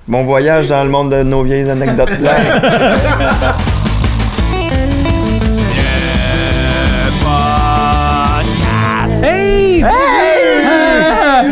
Bon voyage dans le monde de nos vieilles anecdotes-là. Hey!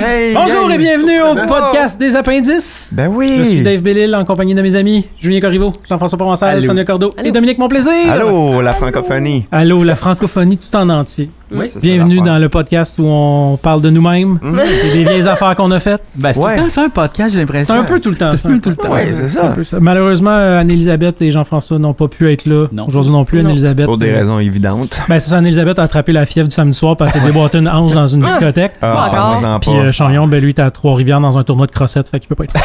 Hey! Bonjour et bienvenue au podcast des Appendices. Ben oui! Je suis Dave Bellil en compagnie de mes amis Julien Corriveau, Jean-François Provençal, Sonia Cordeau et Dominique Monplaisir. Allô, la francophonie. Allô, la francophonie tout en entier. Oui, c'est ça, bienvenue l'affaire. dans le podcast où on parle de nous-mêmes et des vieilles affaires qu'on a faites. Ben, c'est Ouais. tout le temps ça, un podcast, j'ai l'impression. C'est un peu tout le temps ça. Tout le temps. Ouais, c'est ça. Un peu ça. Malheureusement, Anne-Élisabeth et Jean-François n'ont pas pu être là. Non. Aujourd'hui non plus, Anne-Élisabeth. Pour des raisons évidentes. Ben, c'est ça, Anne-Élisabeth a attrapé la fièvre du samedi soir parce qu'elle s'est déboîté une hanche dans une discothèque. Parle-moi-en Puis pas. Chagnon, ben lui, était à Trois-Rivières dans un tournoi de crossette, fait qu'il peut pas être là.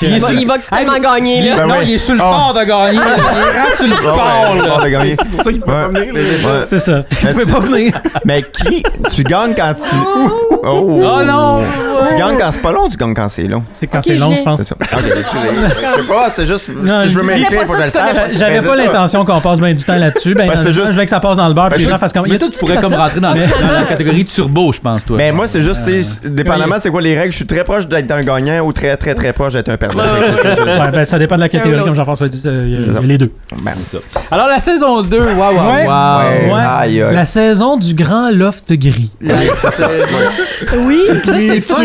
Il va tellement gagner, là. Ben Non, oui. il est sur le port de gagner. Il est sur le port, là. de gagner. C'est pour ça qu'il peut pas venir. là. Ouais. C'est ça. Mais Il peut tu- pas venir. Mais qui? Tu gagnes quand tu... Oh! Oh non! Tu gagnes quand c'est pas long ou tu gagnes quand c'est long? C'est quand Ok, c'est long, Julien. je pense. C'est ça. Ok, excusez. Je sais pas, c'est juste... Non, si je veux je- m'inviter, C'était faut pas que je ça, le tu sache. connais J'avais pas c'est ça. l'intention qu'on passe bien du temps là-dessus. Ben, Ben, c'est juste- je voulais que ça passe dans le beurre, puis les je- gens fassent comme. Il y a tout Tu pourrais comme rentrer dans la catégorie turbo, je pense, toi. Mais moi, c'est juste, tu sais, dépendamment c'est quoi les règles, je suis très proche d'être un gagnant ou très, très, très proche d'être un perdant. Ouais, ben, ça dépend de la catégorie, l'autre. comme Jean-François dit. Il y C'est ça. a les deux. Ben, Alors, la saison 2, waouh, waouh, Ouais. waouh. Ouais. Aïe, aïe. La saison du grand loft gris. Oui. Ça, c'est le fun,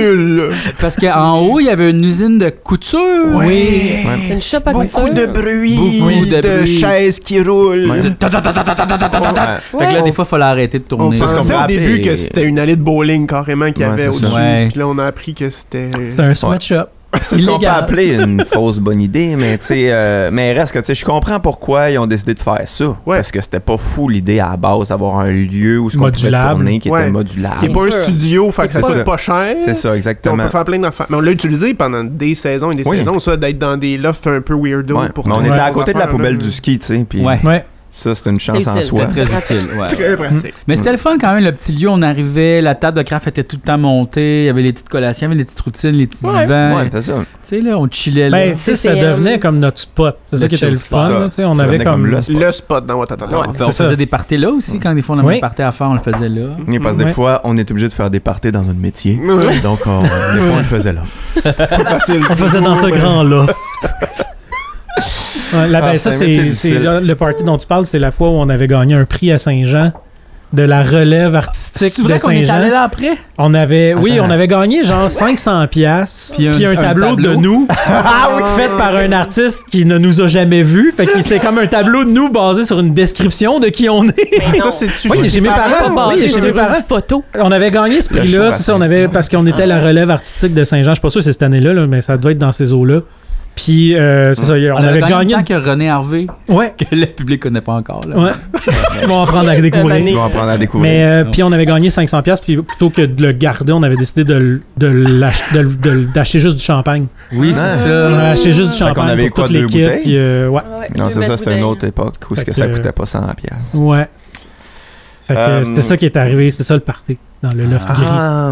parce qu'en haut, il y avait une usine de couture. Oui. C'est une shop à Beaucoup couture. de bruit, Beaucoup de de bruit. chaises qui roulent. Ouais. Fait que là, Ouais. des fois, il fallait arrêter de On tourner. parce qu'on pensait peut au début appeler- que c'était une allée de bowling carrément qu'il y Ouais, avait c'est ça. au-dessus. Ouais. Puis là, on a appris que c'était... C'est un sweatshop. C'est ce qu'on peut Illégal. appeler une fausse bonne idée, mais tu sais, mais reste que tu sais, je comprends pourquoi ils ont décidé de faire ça. Ouais. Parce que c'était pas fou l'idée à la base d'avoir un lieu où ce qu'on pouvait Modulable. tourner qui Ouais. était modulable. Qui est pas un sûr. studio, fait que ça C'est coûte ça. pas cher. C'est ça, Puis on exactement. peut faire plein d'affaires. Mais on l'a utilisé pendant des saisons et des Oui. saisons, ça, d'être dans des lofts un peu weirdo. Ouais. Pour Mais on tourner était à nos côté de la affaires, poubelle là. du ski, tu sais, puis Ouais. Ouais. ça, c'est une chance C'est en utile, soi. Très utile, ouais. Très pratique. Mais c'était le fun quand même, le petit lieu, on arrivait, la table de craft était tout le temps montée, il y avait les petites collations, il y avait les petites routines, les petits Ouais. divans. Ouais, c'est ça. Tu sais, là, on chillait là. Ben, tu sais, ça CCM. devenait comme notre spot. C'est ça Le qui était le chill fun. spot. là, tu sais, on Ça avait devenait comme. le spot. Le spot dans Watatata. On c'est ça. faisait des parties là aussi, quand des fois on avait Oui. des parties à faire, on le faisait là. Oui, parce que Ouais. des fois, on est obligé de faire des parties dans notre métier. Ouais. Donc, des fois, on le faisait là. Facile. On faisait dans ce Ouais. grand loft. Ouais, là, ben, Ah, ça, c'est un métier c'est difficile. genre, le party dont tu parles, c'est la fois où on avait gagné un prix à Saint-Jean de la relève artistique C'est de vrai qu'on est allé Saint-Jean. là après? On avait, oui, Attends. on avait gagné genre 500 pièces Puis puis un un tableau de tableau. nous fait par un artiste qui ne nous a jamais vus. Fait que c'est comme un tableau de nous basé sur une description de qui on est. Ça, c'est-tu Oui, chez mes parents. Pas Oui, basé chez sur mes une parents. photo. On avait gagné ce Le prix-là, show à c'est ça, on avait Saint-Jean. parce qu'on était la relève artistique de Saint-Jean. Je suis pas sûr que c'est cette année-là, là, mais ça devait être dans ces eaux-là. Puis c'est ça, on avait gagné. tant que René Harvey, Ouais, que le public connaît pas encore. Là. ouais. Ils vont apprendre à découvrir. Ils vont apprendre à découvrir. Mais puis on avait gagné 500 pièces puis plutôt que de le garder, on avait décidé d'acheter juste du champagne. Oui, c'est Ah. On ça. avait acheté juste du Fait qu'on champagne avait pour quoi, toute deux l'équipe. bouteilles? Puis ouais. Non, c'est ça, c'était une autre époque où Fait que que- ça coûtait pas 100 piastres. Ouais. Fait que c'était ça qui est arrivé, c'est ça le party dans le loft gris. Ah,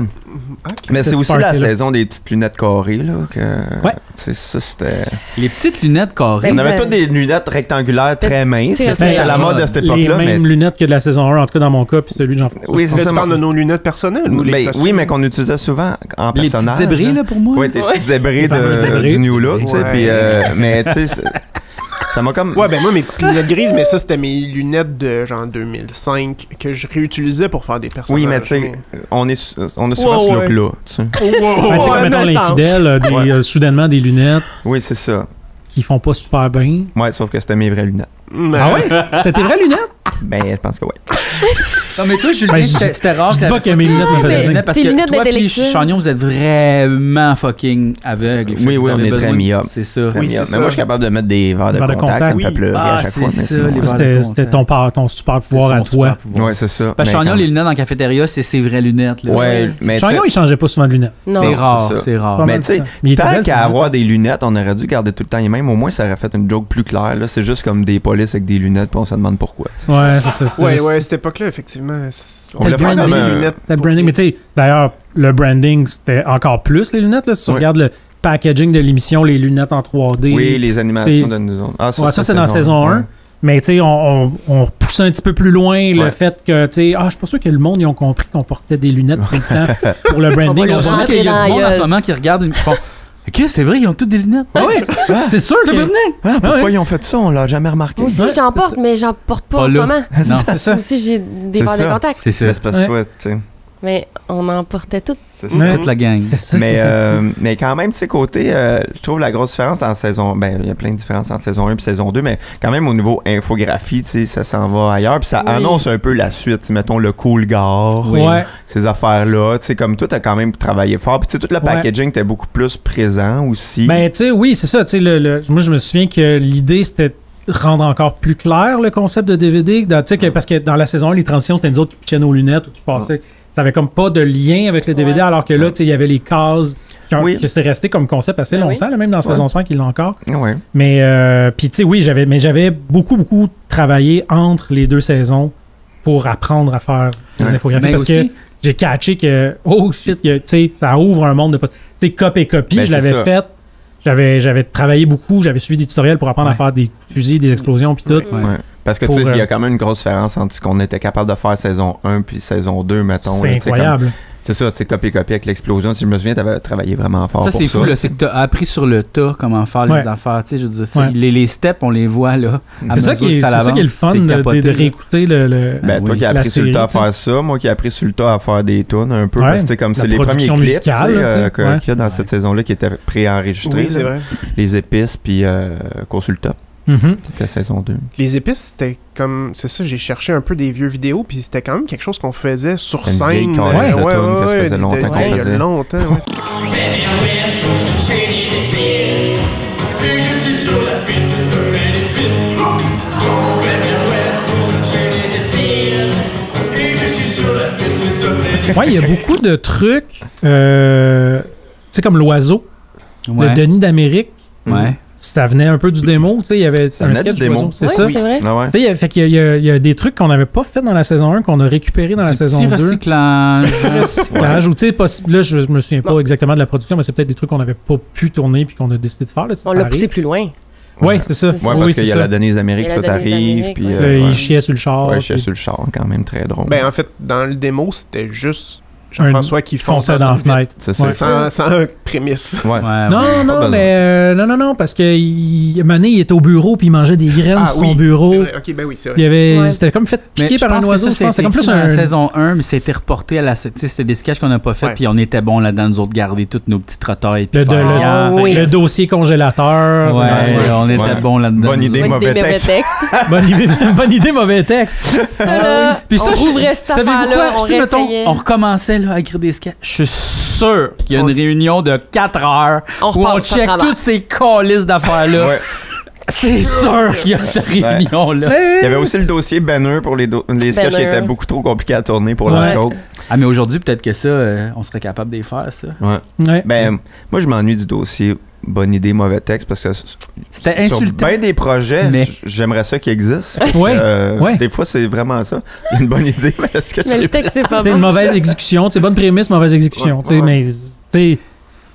mais c'est C'était aussi ce la party-là. saison des petites lunettes carrées, là, que... Ouais. C'est ça, c'était... Les petites lunettes carrées. On Ben, avait vous toutes des lunettes rectangulaires très minces. c'est- C'était la Ben, mode de cette Les époque-là, mais... mêmes lunettes que de la saison 1, en tout cas dans mon cas, puis celui de Jean-François. Oui, c'est Là, ça. tu parles de nos lunettes personnelles ou les Ben, costumes? oui, mais qu'on utilisait souvent en Les petites personnage. zébrées, là, pour moi. Oui, des petites zébrées Les fameuses zébrées. du New Look, tu sais, Ouais. puis... mais, tu sais, ça m'a comme... Ouais, ben moi, mes petites lunettes grises, mais ça, c'était mes lunettes de genre 2005 que je réutilisais pour faire des personnages. Oui, mais tu sais, on a souvent Ouais, ce ouais. look-là, tu sais. Ben, tu sais, comme Ouais, mettons me l'infidèle, Ouais. soudainement des lunettes Oui, c'est ça. qui font pas super bien. Ouais, sauf que c'était mes vraies lunettes. Ah ouais? C'était vraies lunettes? Ben, je pense que oui. Non, mais toi, Julien, Ben, c'était rare. Je dis que pas que mes lunettes me mais- faisaient bien. Parce Tes que lunettes toi puis d'intellectuel. Chagnon, vous êtes vraiment fucking aveugles. Fait Oui, que vous oui, on avez est très besoin- myope. C'est ça. Très Oui, bien. c'est Mais ça. moi, je suis capable de mettre des verres de Verres de contact, ça me contact. fait pleurer Ah, à chaque c'est fois. mais ça, sinon- les verres C'était de c'était contact. ton super pouvoir à C'est son toi. super pouvoir. Ouais, c'est ça. Parce que Mais Chagnon, quand- les lunettes en cafétéria, c'est ses vraies lunettes. Là. Ouais, mais Chagnon, tu il changeait pas souvent de lunettes. Non. C'est rare, c'est ça. c'est rare. Pas Mais mal tu sais, de temps. Mais il était tant belle, qu'à cette avoir des lunettes, on aurait dû garder tout le temps les mêmes. Au moins, ça aurait fait une joke plus claire. Là, c'est juste comme des polices avec des lunettes, puis on se demande pourquoi. tu sais. Ouais, c'est ça. c'était Ouais, juste- ouais, cette époque-là, effectivement. On voulait le faire branding, comme un- lunettes. Le branding, mais tu sais, d'ailleurs, le branding, c'était encore plus les lunettes. Là. Si tu Ouais. regardes le packaging de l'émission, les lunettes en 3D. Oui, les animations T'es- de nous autres. Ah, Ouais, ça, c'est dans saison 1. ouais. Mais tu sais, on poussait un petit peu plus loin le Ouais. fait que, tu sais, je suis pas sûr que le monde, ils ont compris qu'on portait des lunettes tout le temps pour le branding. On va Je leur sens rentrer qu'il y a dans du la monde en gueule. ce moment qui regarde et qui font Ok, c'est vrai, ils ont toutes des lunettes. Ah oui, c'est sûr que... Pourquoi ouais. ils ont fait ça? On l'a jamais remarqué. Moi aussi, j'en porte, mais j'en porte pas en ce là. moment. Non, C'est ça. Moi aussi, j'ai des C'est verres de ça. contact. c'est ça. C'est parce que toi, tu sais. Mais on en portait toutes. C'est ça. Toute la gang. C'est ça. Mais quand même, tu sais, côté, je trouve la grosse différence en saison. Ben, il y a plein de différences entre saison 1 et saison 2, mais quand même, au niveau infographie, tu sais, ça s'en va ailleurs. Puis ça Oui. annonce un peu la suite. Tu sais, mettons le Cool Gare, Ouais. ces affaires-là. Tu sais, comme toi, t'as quand même travaillé fort. Puis tu sais, tout le packaging était beaucoup plus présent aussi. Ben, tu sais, oui, c'est ça. Tu sais, moi, je me souviens que l'idée, c'était de rendre encore plus clair le concept de DVD. Tu sais, parce que dans la saison 1, les transitions, c'était nous autres qui pitchaient nos lunettes ou qui passaient. Ça avait comme pas de lien avec le DVD, alors que là, tu sais, il y avait les cases que c'est resté comme concept assez longtemps, là, même dans saison 5, il l'a encore. Ouais. Mais, puis, tu sais, oui, j'avais beaucoup travaillé entre les deux saisons pour apprendre à faire des infographies. Mais Parce aussi- que j'ai catché que, oh shit, tu sais, ça ouvre un monde de... Tu sais, cop et copie, Ben, je c'est l'avais ça. fait. J'avais travaillé beaucoup, j'avais suivi des tutoriels pour apprendre à faire des fusils, des explosions, puis tout. Ouais. Ouais. Parce que tu Pour, sais, il y a quand même une grosse différence entre ce qu'on était capable de faire saison 1 puis saison 2, mettons. C'est là, tu sais, incroyable. comme- C'est ça, tu sais, copier avec l'explosion. Si je me souviens, tu avais travaillé vraiment fort Ça, pour c'est ça. fou, là. C'est que tu as appris sur le tas comment faire Ouais. les affaires. Tu sais, je veux dire, Ouais. les steps, on les voit, là. à C'est ça mesure qui est, que c'est ça qui est le avance, fun c'est de capoté, là. réécouter le Ben, toi oui. qui as la appris sur le série, tas à tu sais. faire ça, moi qui ai appris sur le tas à faire des tunes un peu, Ouais. parce que c'était comme La c'est les premiers production clips musicale, tu sais, là, tu sais. Ouais. qu'il y a dans cette saison-là qui étaient préenregistrés. Oui, c'est là. vrai. Les épices, puis Consulta. Mhm. C'était saison 2. Les épices, c'était comme... C'est ça, j'ai cherché un peu des vieux vidéos, puis c'était quand même quelque chose qu'on faisait sur C'était une vieille scène. carrière de toune que ça faisait longtemps de- qu'on il y a faisait. longtemps, ouais. Ouais, il y a beaucoup de trucs, tu sais, comme l'oiseau, Ouais. le Denis d'Amérique, Ouais. ça venait un peu du démo, tu sais, il y avait Ça un venait sketch du démo. d'oiseau, c'est Oui, ça. c'est vrai. Ah ouais. Tu sais, fait qu'il il y a des trucs qu'on n'avait pas fait dans la saison 1 qu'on a récupéré dans la Du saison petit 2. recyclage. Recyclage, ou tu sais, là, je me souviens pas exactement de la production, mais c'est peut-être des trucs qu'on n'avait pas pu tourner puis qu'on a décidé de faire. Là, On l'a poussé plus loin. Oui, c'est ça. Ouais, parce Oui, qu'il c'est y a ça. la Denise d'Amérique, Il y a tout la Denise arrive, d'Amérique, puis... ouais. Là, ouais. il chiait sur le char. Ouais, je suis puis sur le char, quand même très drôle. Ben, en fait, dans le démo, c'était juste un Jean-François qui fonçait dans la une vitre. fenêtre. C'est ça. Ouais. Sans prémisse. Ouais. Ouais, Non, ouais. non, besoin. mais non, parce que Mané, il était au bureau puis il mangeait des graines Ah sur oui, son bureau. c'est vrai. Ok, ben oui, c'est Il y vrai. avait, Ouais. c'était comme fait Mais piquer je par un pense que oiseau. ça, Je pense. C'était comme écrit plus dans la un. saison 1, mais c'était reporté à la... Tu sais, c'était des sketchs qu'on n'a pas fait, Ouais. puis on était bons là-dedans, nous autres, garder toutes nos petites retailles. Le, Ah, le- oui. le dossier congélateur. Ouais, on était Ouais. bons là-dedans. Bonne nous idée, autres. mauvais Des texte. textes. Bonne idée, mauvais texte. Ça, là, Puis ça, on rouvrait cette savez-vous affaire-là, on quoi? Si, mettons, réessayait. on recommençait là, à écrire des sketchs. Je suis sûr qu'il y a une réunion de 4 heures On où on repart, ça check travaille. toutes ces calices d'affaires-là. Ouais. C'est sûr qu'il y a cette réunion-là. Il y avait aussi le dossier banner pour les sketchs qui Banner. étaient beaucoup trop compliqués à tourner pour Ouais. la joke. Ah, mais aujourd'hui, peut-être que ça, on serait capable de les faire, ça. Ouais. Ouais. Ben, moi, je m'ennuie du dossier bonne idée, mauvais texte, parce que C'était sur insultant. bien des projets, Mais- j'aimerais ça qu'il existe. Ouais. Ouais. Des fois, c'est vraiment ça. Il y a une bonne idée, mais est-ce que Mais le texte, c'est pas C'est une bon. mauvaise exécution. C'est bonne prémisse, mauvaise exécution. Ouais, Tu sais, ouais. mais tu sais,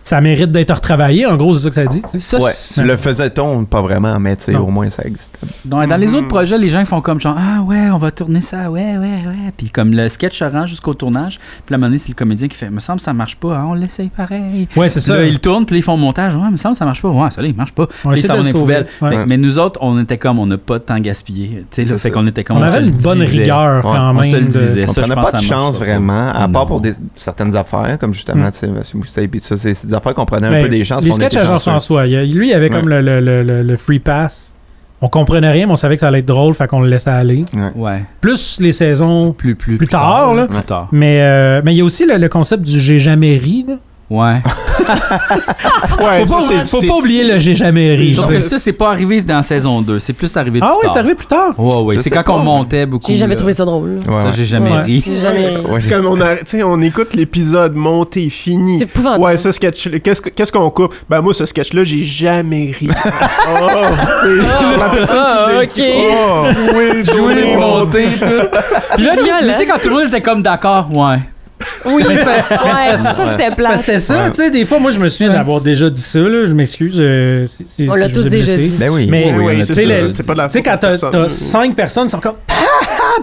ça mérite d'être retravaillé. En gros, c'est ça que ça dit. tu sais. Ça, Ouais. c'est- Le faisait-on? Pas vraiment, mais tu sais, Non. au moins, ça existe. dans les autres projets, les gens ils font comme genre ah ouais, on va tourner ça, ouais. Puis comme le sketch se rend jusqu'au tournage, puis à un moment donné, c'est le comédien qui fait me semble que ça marche pas, hein, on l'essaye pareil. Ouais, c'est Puis ça. là, ils tournent, puis là, ils font le montage, ouais, me semble que ça marche pas, ouais, ça là, il marche pas. On Puis essaie ça de va le dans les sauver. poubelles. Ouais. Mais nous autres, on était comme on n'a pas de temps gaspillé. Tu sais, C'est là, fait ça. qu'on était comme On avait se une le bonne disait. rigueur Ouais, quand on même. se le de- disait. On Ça, je prenait pense pas de que ça chance marche pas. vraiment, à Non. part pour certaines affaires, comme justement, tu sais, M. Moustache et tout ça, c'est des affaires qu'on prenait un Ben, peu des chances. les puis on sketchs était à chanceux. Jean-François, lui, il avait comme le free pass. On comprenait rien, mais on savait que ça allait être drôle, fait qu'on le laissait aller. Ouais. Plus les saisons. Plus tard, là. Plus tard. Mais il y a aussi le concept du j'ai jamais ri. Là. Ouais. Ouais, Faut pas oublier le j'ai jamais ri. Sauf ça. que ça, c'est pas arrivé dans saison 2. C'est plus arrivé plus Ah oui, tard. c'est arrivé plus tard. Ouais. Je C'est sais quand pas, on mais- montait beaucoup. J'ai jamais là. trouvé ça drôle. Ouais. Ça, j'ai jamais Ouais. ri. J'ai jamais ri. Ouais, Comme on écoute l'épisode monté, fini. C'est épouvantable. Ouais, ce sketch, qu'est-ce qu'on coupe? Ben moi, ce sketch-là, j'ai jamais ri. Oh, tu sais, la personne qui l'a écrit. Oh! Oui, Jouer les montées, tout. Puis là, Violent. tu sais, quand tout le monde était comme d'accord, ouais. Oui, ouais, ça, c'était Parce plat. que c'était ça, Ouais. tu sais, des fois, moi, je me souviens Ouais. d'avoir déjà dit ça, là, je m'excuse. Si On l'a je vous tous ai déjà blessé. dit. Ben oui. Mais, Oui, tu c'est sais, ça, le- c'est pas de la tu sais, faute quand de t'as personne. 5 personnes qui sont comme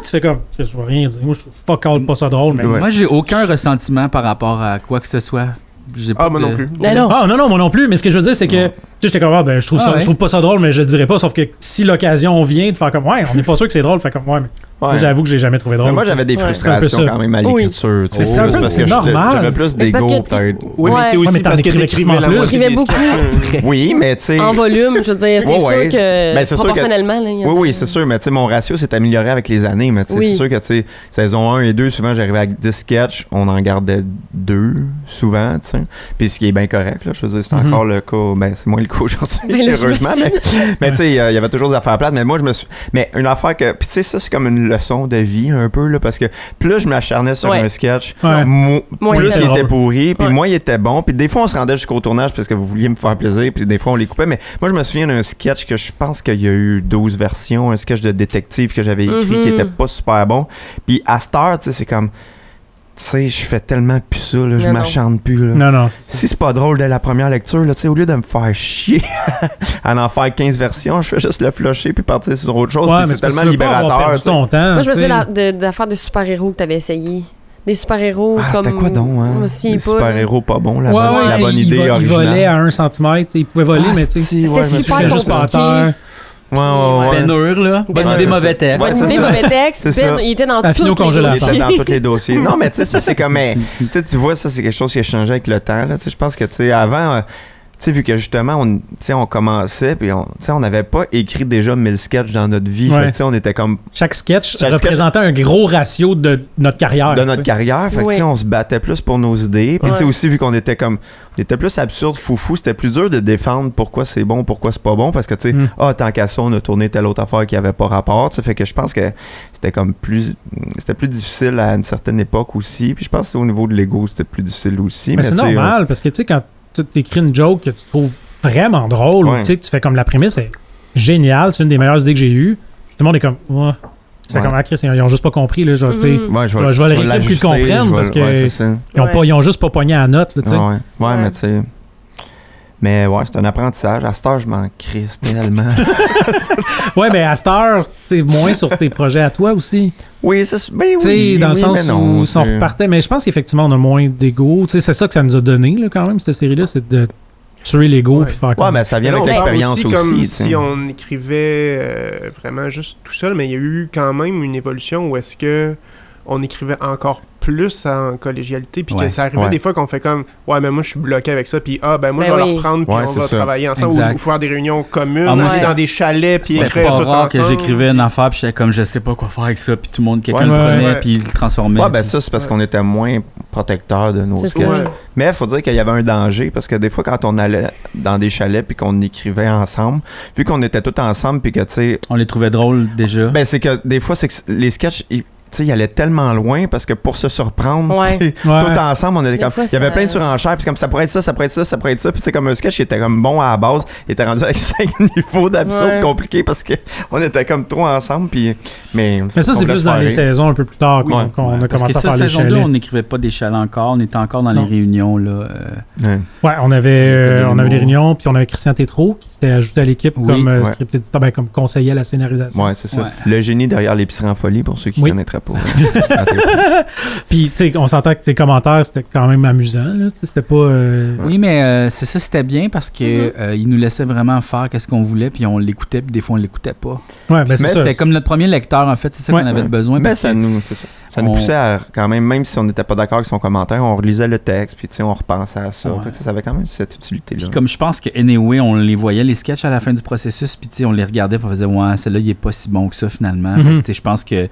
tu fais comme, je vois rien dire. Moi, je trouve fuck all pas ça drôle, mais Ouais. Moi, j'ai aucun ressentiment par rapport à quoi que ce soit. j'ai pas moi de- non plus. Mais non. Ah non, moi non plus, mais ce que je veux dire, c'est que tu sais, j'étais comme, je trouve ça, ouais. je trouve pas ça drôle, mais je le dirais pas, sauf que si l'occasion vient de faire comme, on n'est pas sûr que c'est drôle, fait comme, mais moi, j'avoue que j'ai jamais trouvé drôle. Mais moi, j'avais des Ouais. frustrations C'est un peu ça. quand même à Oui. l'écriture. tu sais, C'est un juste peu- parce c'est que normal. j'avais plus Mais c'est parce d'ego, que- peut-être. Oui, mais Ouais. c'est Ouais, aussi mais t'en parce que écrivais t'écrivais la quasiment moitié plus. des Beaucoup. sketchs. Oui, mais tu sais. En volume, je veux dire, c'est Ouais, sûr ouais. que Ben, c'est sûr que- proportionnellement, là, il y en a- Oui, c'est sûr, mais tu sais, mon ratio s'est amélioré avec les années, mais tu sais, Oui. c'est sûr que, tu sais, saison 1 et 2, souvent, j'arrivais avec 10 sketchs, on en gardait 2, souvent, tu sais. Puis ce qui est bien correct, là, je veux dire, c'est encore le cas, ben, c'est moins le cas aujourd'hui, Ben là, heureusement, mais tu sais, il y avait toujours des affaires plates, mais moi, je me suis... Mais une affaire que... Puis tu sais, ça, c'est comme une leçon de vie, un peu, là, parce que plus je m'acharnais sur Ouais. un sketch, Ouais. Moins plus c'était il était drôle. pourri, puis Ouais. moins il était bon, puis des fois, on se rendait jusqu'au tournage parce que vous vouliez me faire plaisir, puis des fois, on les coupait, mais moi, je me souviens d'un sketch que je pense qu'il y a eu 12 versions, un sketch de détective que j'avais écrit qui était pas super bon, puis à cette heure, tu sais, c'est comme... Tu sais, je fais tellement plus ça, là, je Non, non. m'acharne plus, là. Non. Si c'est pas drôle dès la première lecture, là, tu sais, au lieu de me faire chier à en faire 15 versions, je fais juste le flusher puis partir sur autre chose. Ouais, puis mais c'est parce que tellement tu veux pas avoir libérateur. perdu tu sais. ton temps. Moi, je me tu sais. souviens d'affaires de super-héros que tu avais essayé. Des super-héros Ah, comme. c'était quoi donc, hein? Je me souviens Les pas. super-héros pas bons, la Ouais, bonne, la tu sais, bonne il idée il originale. volait à 1 centimètre, il pouvait voler, mais tu sais, si, C'est ouais, je me super souviens touchait juste par compliqué. terre. Ouais. Pénure, là. Bonne Ouais, idée, c'est mauvais ça. texte. Ouais, Bonne c'est idée, ça. mauvais texte. C'est ça. Il était dans À tous finir au les congélateur. Il dossiers. était dans tous les dossiers. Non, mais tu sais, ça, c'est comme. Tu sais, tu vois, ça, c'est quelque chose qui a changé avec le temps. Là. Tu sais, je pense que, tu sais, avant. Tu sais, vu que justement, on commençait, puis on n'avait pas écrit déjà 1000 sketchs dans notre vie. Ouais. Fait que, tu sais, on était comme Chaque sketch Chaque représentait un gros ratio de notre carrière. de notre carrière. Fait que, Oui. tu sais, on se battait plus pour nos idées. Puis, tu sais, Ouais. aussi, vu qu'on était comme. On était plus absurde, foufou, c'était plus dur de défendre pourquoi c'est bon, pourquoi c'est pas bon. Parce que, tu sais, tant qu'à ça, on a tourné telle autre affaire qui avait pas rapport. Tu sais, fait que je pense que c'était comme plus. C'était plus difficile à une certaine époque aussi. Puis, je pense qu'au niveau de l'ego, c'était plus difficile aussi. Mais c'est tu sais, normal, parce que tu sais, quand tu écris une joke que tu trouves vraiment drôle, ou Ouais. tu sais, tu fais comme la prémisse est géniale, c'est une des meilleures idées que j'ai eues. Tout le monde est comme, ouais. Tu fais Ouais. comme, ah, Chris, ils ont juste pas compris, là, genre, tu sais. Mhm. Je vais le réécrire pour qu'ils l'ajuster, comprennent, je vais- parce que ouais, c'est ça. ils ont juste pas pogné à la note, là, tu sais. Ouais, Ouais. mais tu sais. Mais ouais, c'est un apprentissage. À cette heure, je m'en crisse tellement. Ouais, mais à cette heure, t'es moins sur tes projets à toi aussi. Oui, c'est ben Tu sais, oui, dans le oui, sens mais non, où si on c'est- repartait. Mais je pense qu'effectivement, on a moins d'ego. Tu sais, c'est ça que ça nous a donné, là, quand même, cette série-là, c'est de tuer l'ego Ouais. puis faire Ouais, comme... mais ça vient Mais avec on parle l'expérience aussi. comme tu sais. si on écrivait vraiment juste tout seul, mais il y a eu quand même une évolution où est-ce que on écrivait encore plus en collégialité, puis Ouais. que ça arrivait Ouais. des fois qu'on fait comme ouais, mais moi je suis bloqué avec ça, puis ben moi Ben je vais oui. le reprendre, puis Ouais, on c'est va ça. travailler ensemble, Exact. ou faire des réunions communes, Ah, moi, aller c'est- dans des chalets, puis C'était écrire pas tout rare ensemble. que j'écrivais une affaire, puis j'étais comme, je sais pas quoi faire avec ça, puis tout le monde, quelqu'un Ouais, le prenait, ouais. puis il le transformait. Ouais, ben ça, c'est parce qu'on était moins protecteurs de nos C'est sketchs. ça. Ouais. Mais il faut dire qu'il y avait un danger parce que des fois, quand on allait dans des chalets puis qu'on écrivait ensemble, vu qu'on était tous ensemble puis que, tu sais, On les trouvait drôles déjà. ben c'est que des fois, c'est que les sketchs, tu sais, ils allaient tellement loin parce que pour se surprendre, Ouais. tu sais, Ouais. tout ensemble, on était Des comme. fois, Il y avait ça- plein de surenchères, puis comme ça pourrait être ça, ça pourrait être ça, ça pourrait être ça. Puis c'est comme un sketch qui était comme bon à la base, il était rendu avec 5 niveaux d'absurde Ouais. compliqués parce que on était comme trop ensemble. Puis, mais Mais ça, c'est plus dans les saisons un peu plus tard qu'on Ouais. qu'on a Parce commencé que à ça, faire les saison 2, chalets. on n'écrivait pas des chalets encore, on était encore dans Non. les réunions, là. Ouais, on avait Comme des l'humour. réunions, puis on avait Christian Tétrault qui s'était ajouté à l'équipe Oui. comme Ouais. script éditeur, ben, comme conseiller à la scénarisation. Ouais, c'est ça. Ouais. Le génie derrière l'épicerie en folie, pour ceux qui Oui. connaîtraient pas. Puis, tu sais, on s'entend que tes commentaires, c'était quand même amusant, là. Tu sais, c'était pas... Oui, mais c'est ça, c'était bien parce que il nous laissait vraiment faire qu'est-ce qu'on voulait, puis on l'écoutait, puis des fois on l'écoutait pas. Ouais, ben c'est Mais ça. C'était comme notre premier lecteur, en fait, c'est ça Ouais. qu'on avait besoin. Ben, parce ça que- nous, c'est ça. Ça nous on- poussait à, quand même si on n'était pas d'accord avec son commentaire, on relisait le texte, puis tu sais, on repensait à ça. Ouais. Fait que, tu sais, ça avait quand même cette utilité-là. Puis comme je pense que anyway, on les voyait les sketchs à la fin du processus, puis tu sais, on les regardait, puis on faisait ouais, celui-là il est pas si bon que ça finalement. Fait que, tu sais, je pense que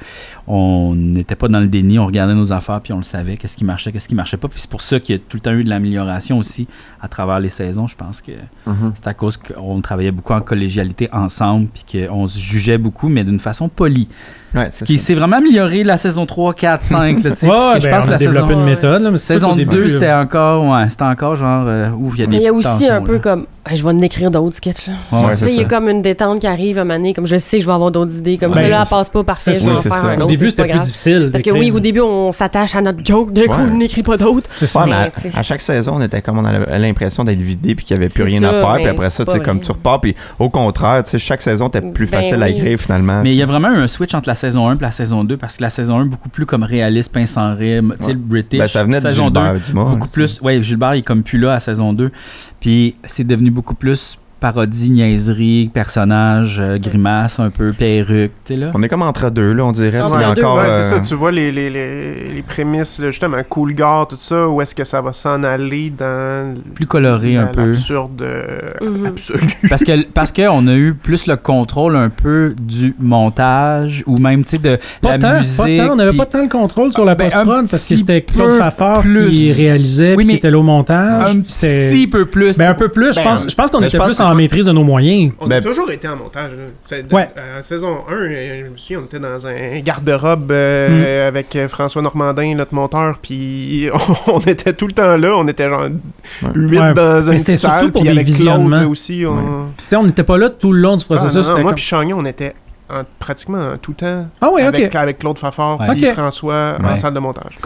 on n'était pas dans le déni, on regardait nos affaires, puis on le savait, qu'est-ce qui marchait marchait pas. Puis c'est pour ça qu'il y a tout le temps eu de l'amélioration aussi à travers les saisons. Je pense que Mhm. c'est à cause qu'on travaillait beaucoup en collégialité ensemble, puis qu'on se jugeait beaucoup, mais d'une façon polie. Ouais, Ce qui s'est vraiment amélioré la saison 3, 4, 5. Là, tu sais, Ouais, parce que je ben, pense on que a la développé saison, une méthode, là, mais c'est saison tout au 2, début, c'était encore genre, ouf, il y a des Mais il y a petites aussi tensions, un peu là. comme, je vais en écrire d'autres sketchs. Là. Ouais, Ouais, Tu c'est sais, il y a ça. comme une détente qui arrive à un moment donné, comme je sais que je vais avoir d'autres idées, comme Ben, celle-là, c'est elle passe pas parfait, c'est je vais ça, en c'est faire ça. un Au autre. début, c'est c'était pas plus grave. difficile. Parce que d'écrire. oui, au début, on s'attache à notre joke, d'un coup, Ouais. on n'écrit pas d'autres. C'est ça. Ouais, mais tu sais, à chaque saison, on était comme on avait l'impression d'être vidé puis qu'il n'y avait plus C'est rien ça, à faire. Puis mais après c'est ça, tu pas sais, comme vrai. tu repars. Puis au contraire, tu sais, chaque saison, t'es plus Ben facile à oui, écrire c'est finalement. Mais il y a vraiment eu un switch entre la saison 1 et la saison 2 parce que la saison 1 beaucoup plus comme réaliste, pince sans rime. Tu sais, le British, Ben, ça venait de saison Gilbert 2, Dumas, beaucoup plus. Ouais, Gilbert, il est comme plus là à saison 2. Puis c'est devenu beaucoup plus parodie, niaiserie, personnage, grimace un peu, perruque, tu sais là. On est comme entre deux, là, on dirait. Entre Il y a deux, encore. Ouais, c'est ça, tu vois les prémices, là, justement, Coolgard, tout ça, où est-ce que ça va s'en aller dans Plus coloré un peu. l'absurde absolu. Parce que on a eu plus le contrôle un peu du montage ou même, tu sais, de Pas la tant, musique. pas tant. On n'avait puis- pas tant le contrôle sur la Ben, post-prod un parce que petit c'était Claude peu Fafard plus. qui réalisait Oui, puis qui mais était là au montage. Un puis c'était- petit peu plus. Ben, un peu plus. Je pense qu'on mais était je pense plus en maîtrise de nos moyens. On a toujours été en montage. Là. Ouais. À saison 1, je me souviens, on était dans un garde-robe avec François Normandin, notre monteur, puis on était tout le temps là. On était genre 8 Ouais. dans Mais une c'était salle, surtout pour puis des avec Claude visionnements. là, aussi. Tu sais, on n'était pas là tout le long du processus. Non, c'était moi comme- puis Chagnon, on était pratiquement en tout temps Ah oui, avec, ok. avec Claude Fafard Ouais. et Ok. François en Ouais. salle de montage.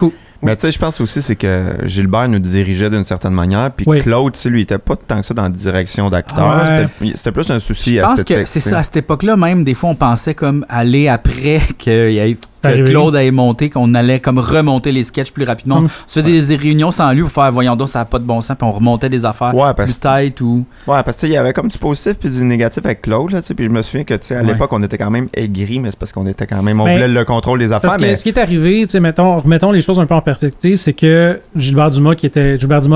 Mais tu sais, je pense aussi c'est que Gilbert nous dirigeait d'une certaine manière, puis Oui. Claude, tu sais, lui, il était pas tant que ça dans la direction d'acteur. Ah ouais. C'était plus un souci Je pense esthétique. que c'est tu sais. ça. À cette époque-là, même, des fois, on pensait comme aller après que arrivé. Claude ait monté, qu'on allait comme remonter les sketchs plus rapidement. Hum. On se faisait des réunions sans lui pour faire, voyons donc, ça n'a pas de bon sens, puis on remontait des affaires Ouais, parce plus tight ou. Ouais, parce que tu sais, il y avait comme du positif puis du négatif avec Claude, là, tu sais, puis je me souviens que tu sais, à Ouais. l'époque, on était quand même aigris, mais c'est parce qu'on était quand même, on Ben, voulait le contrôle des affaires, Parce que mais ce qui est arrivé, tu sais, remettons les choses un peu en perspective, c'est que Gilbert Dumas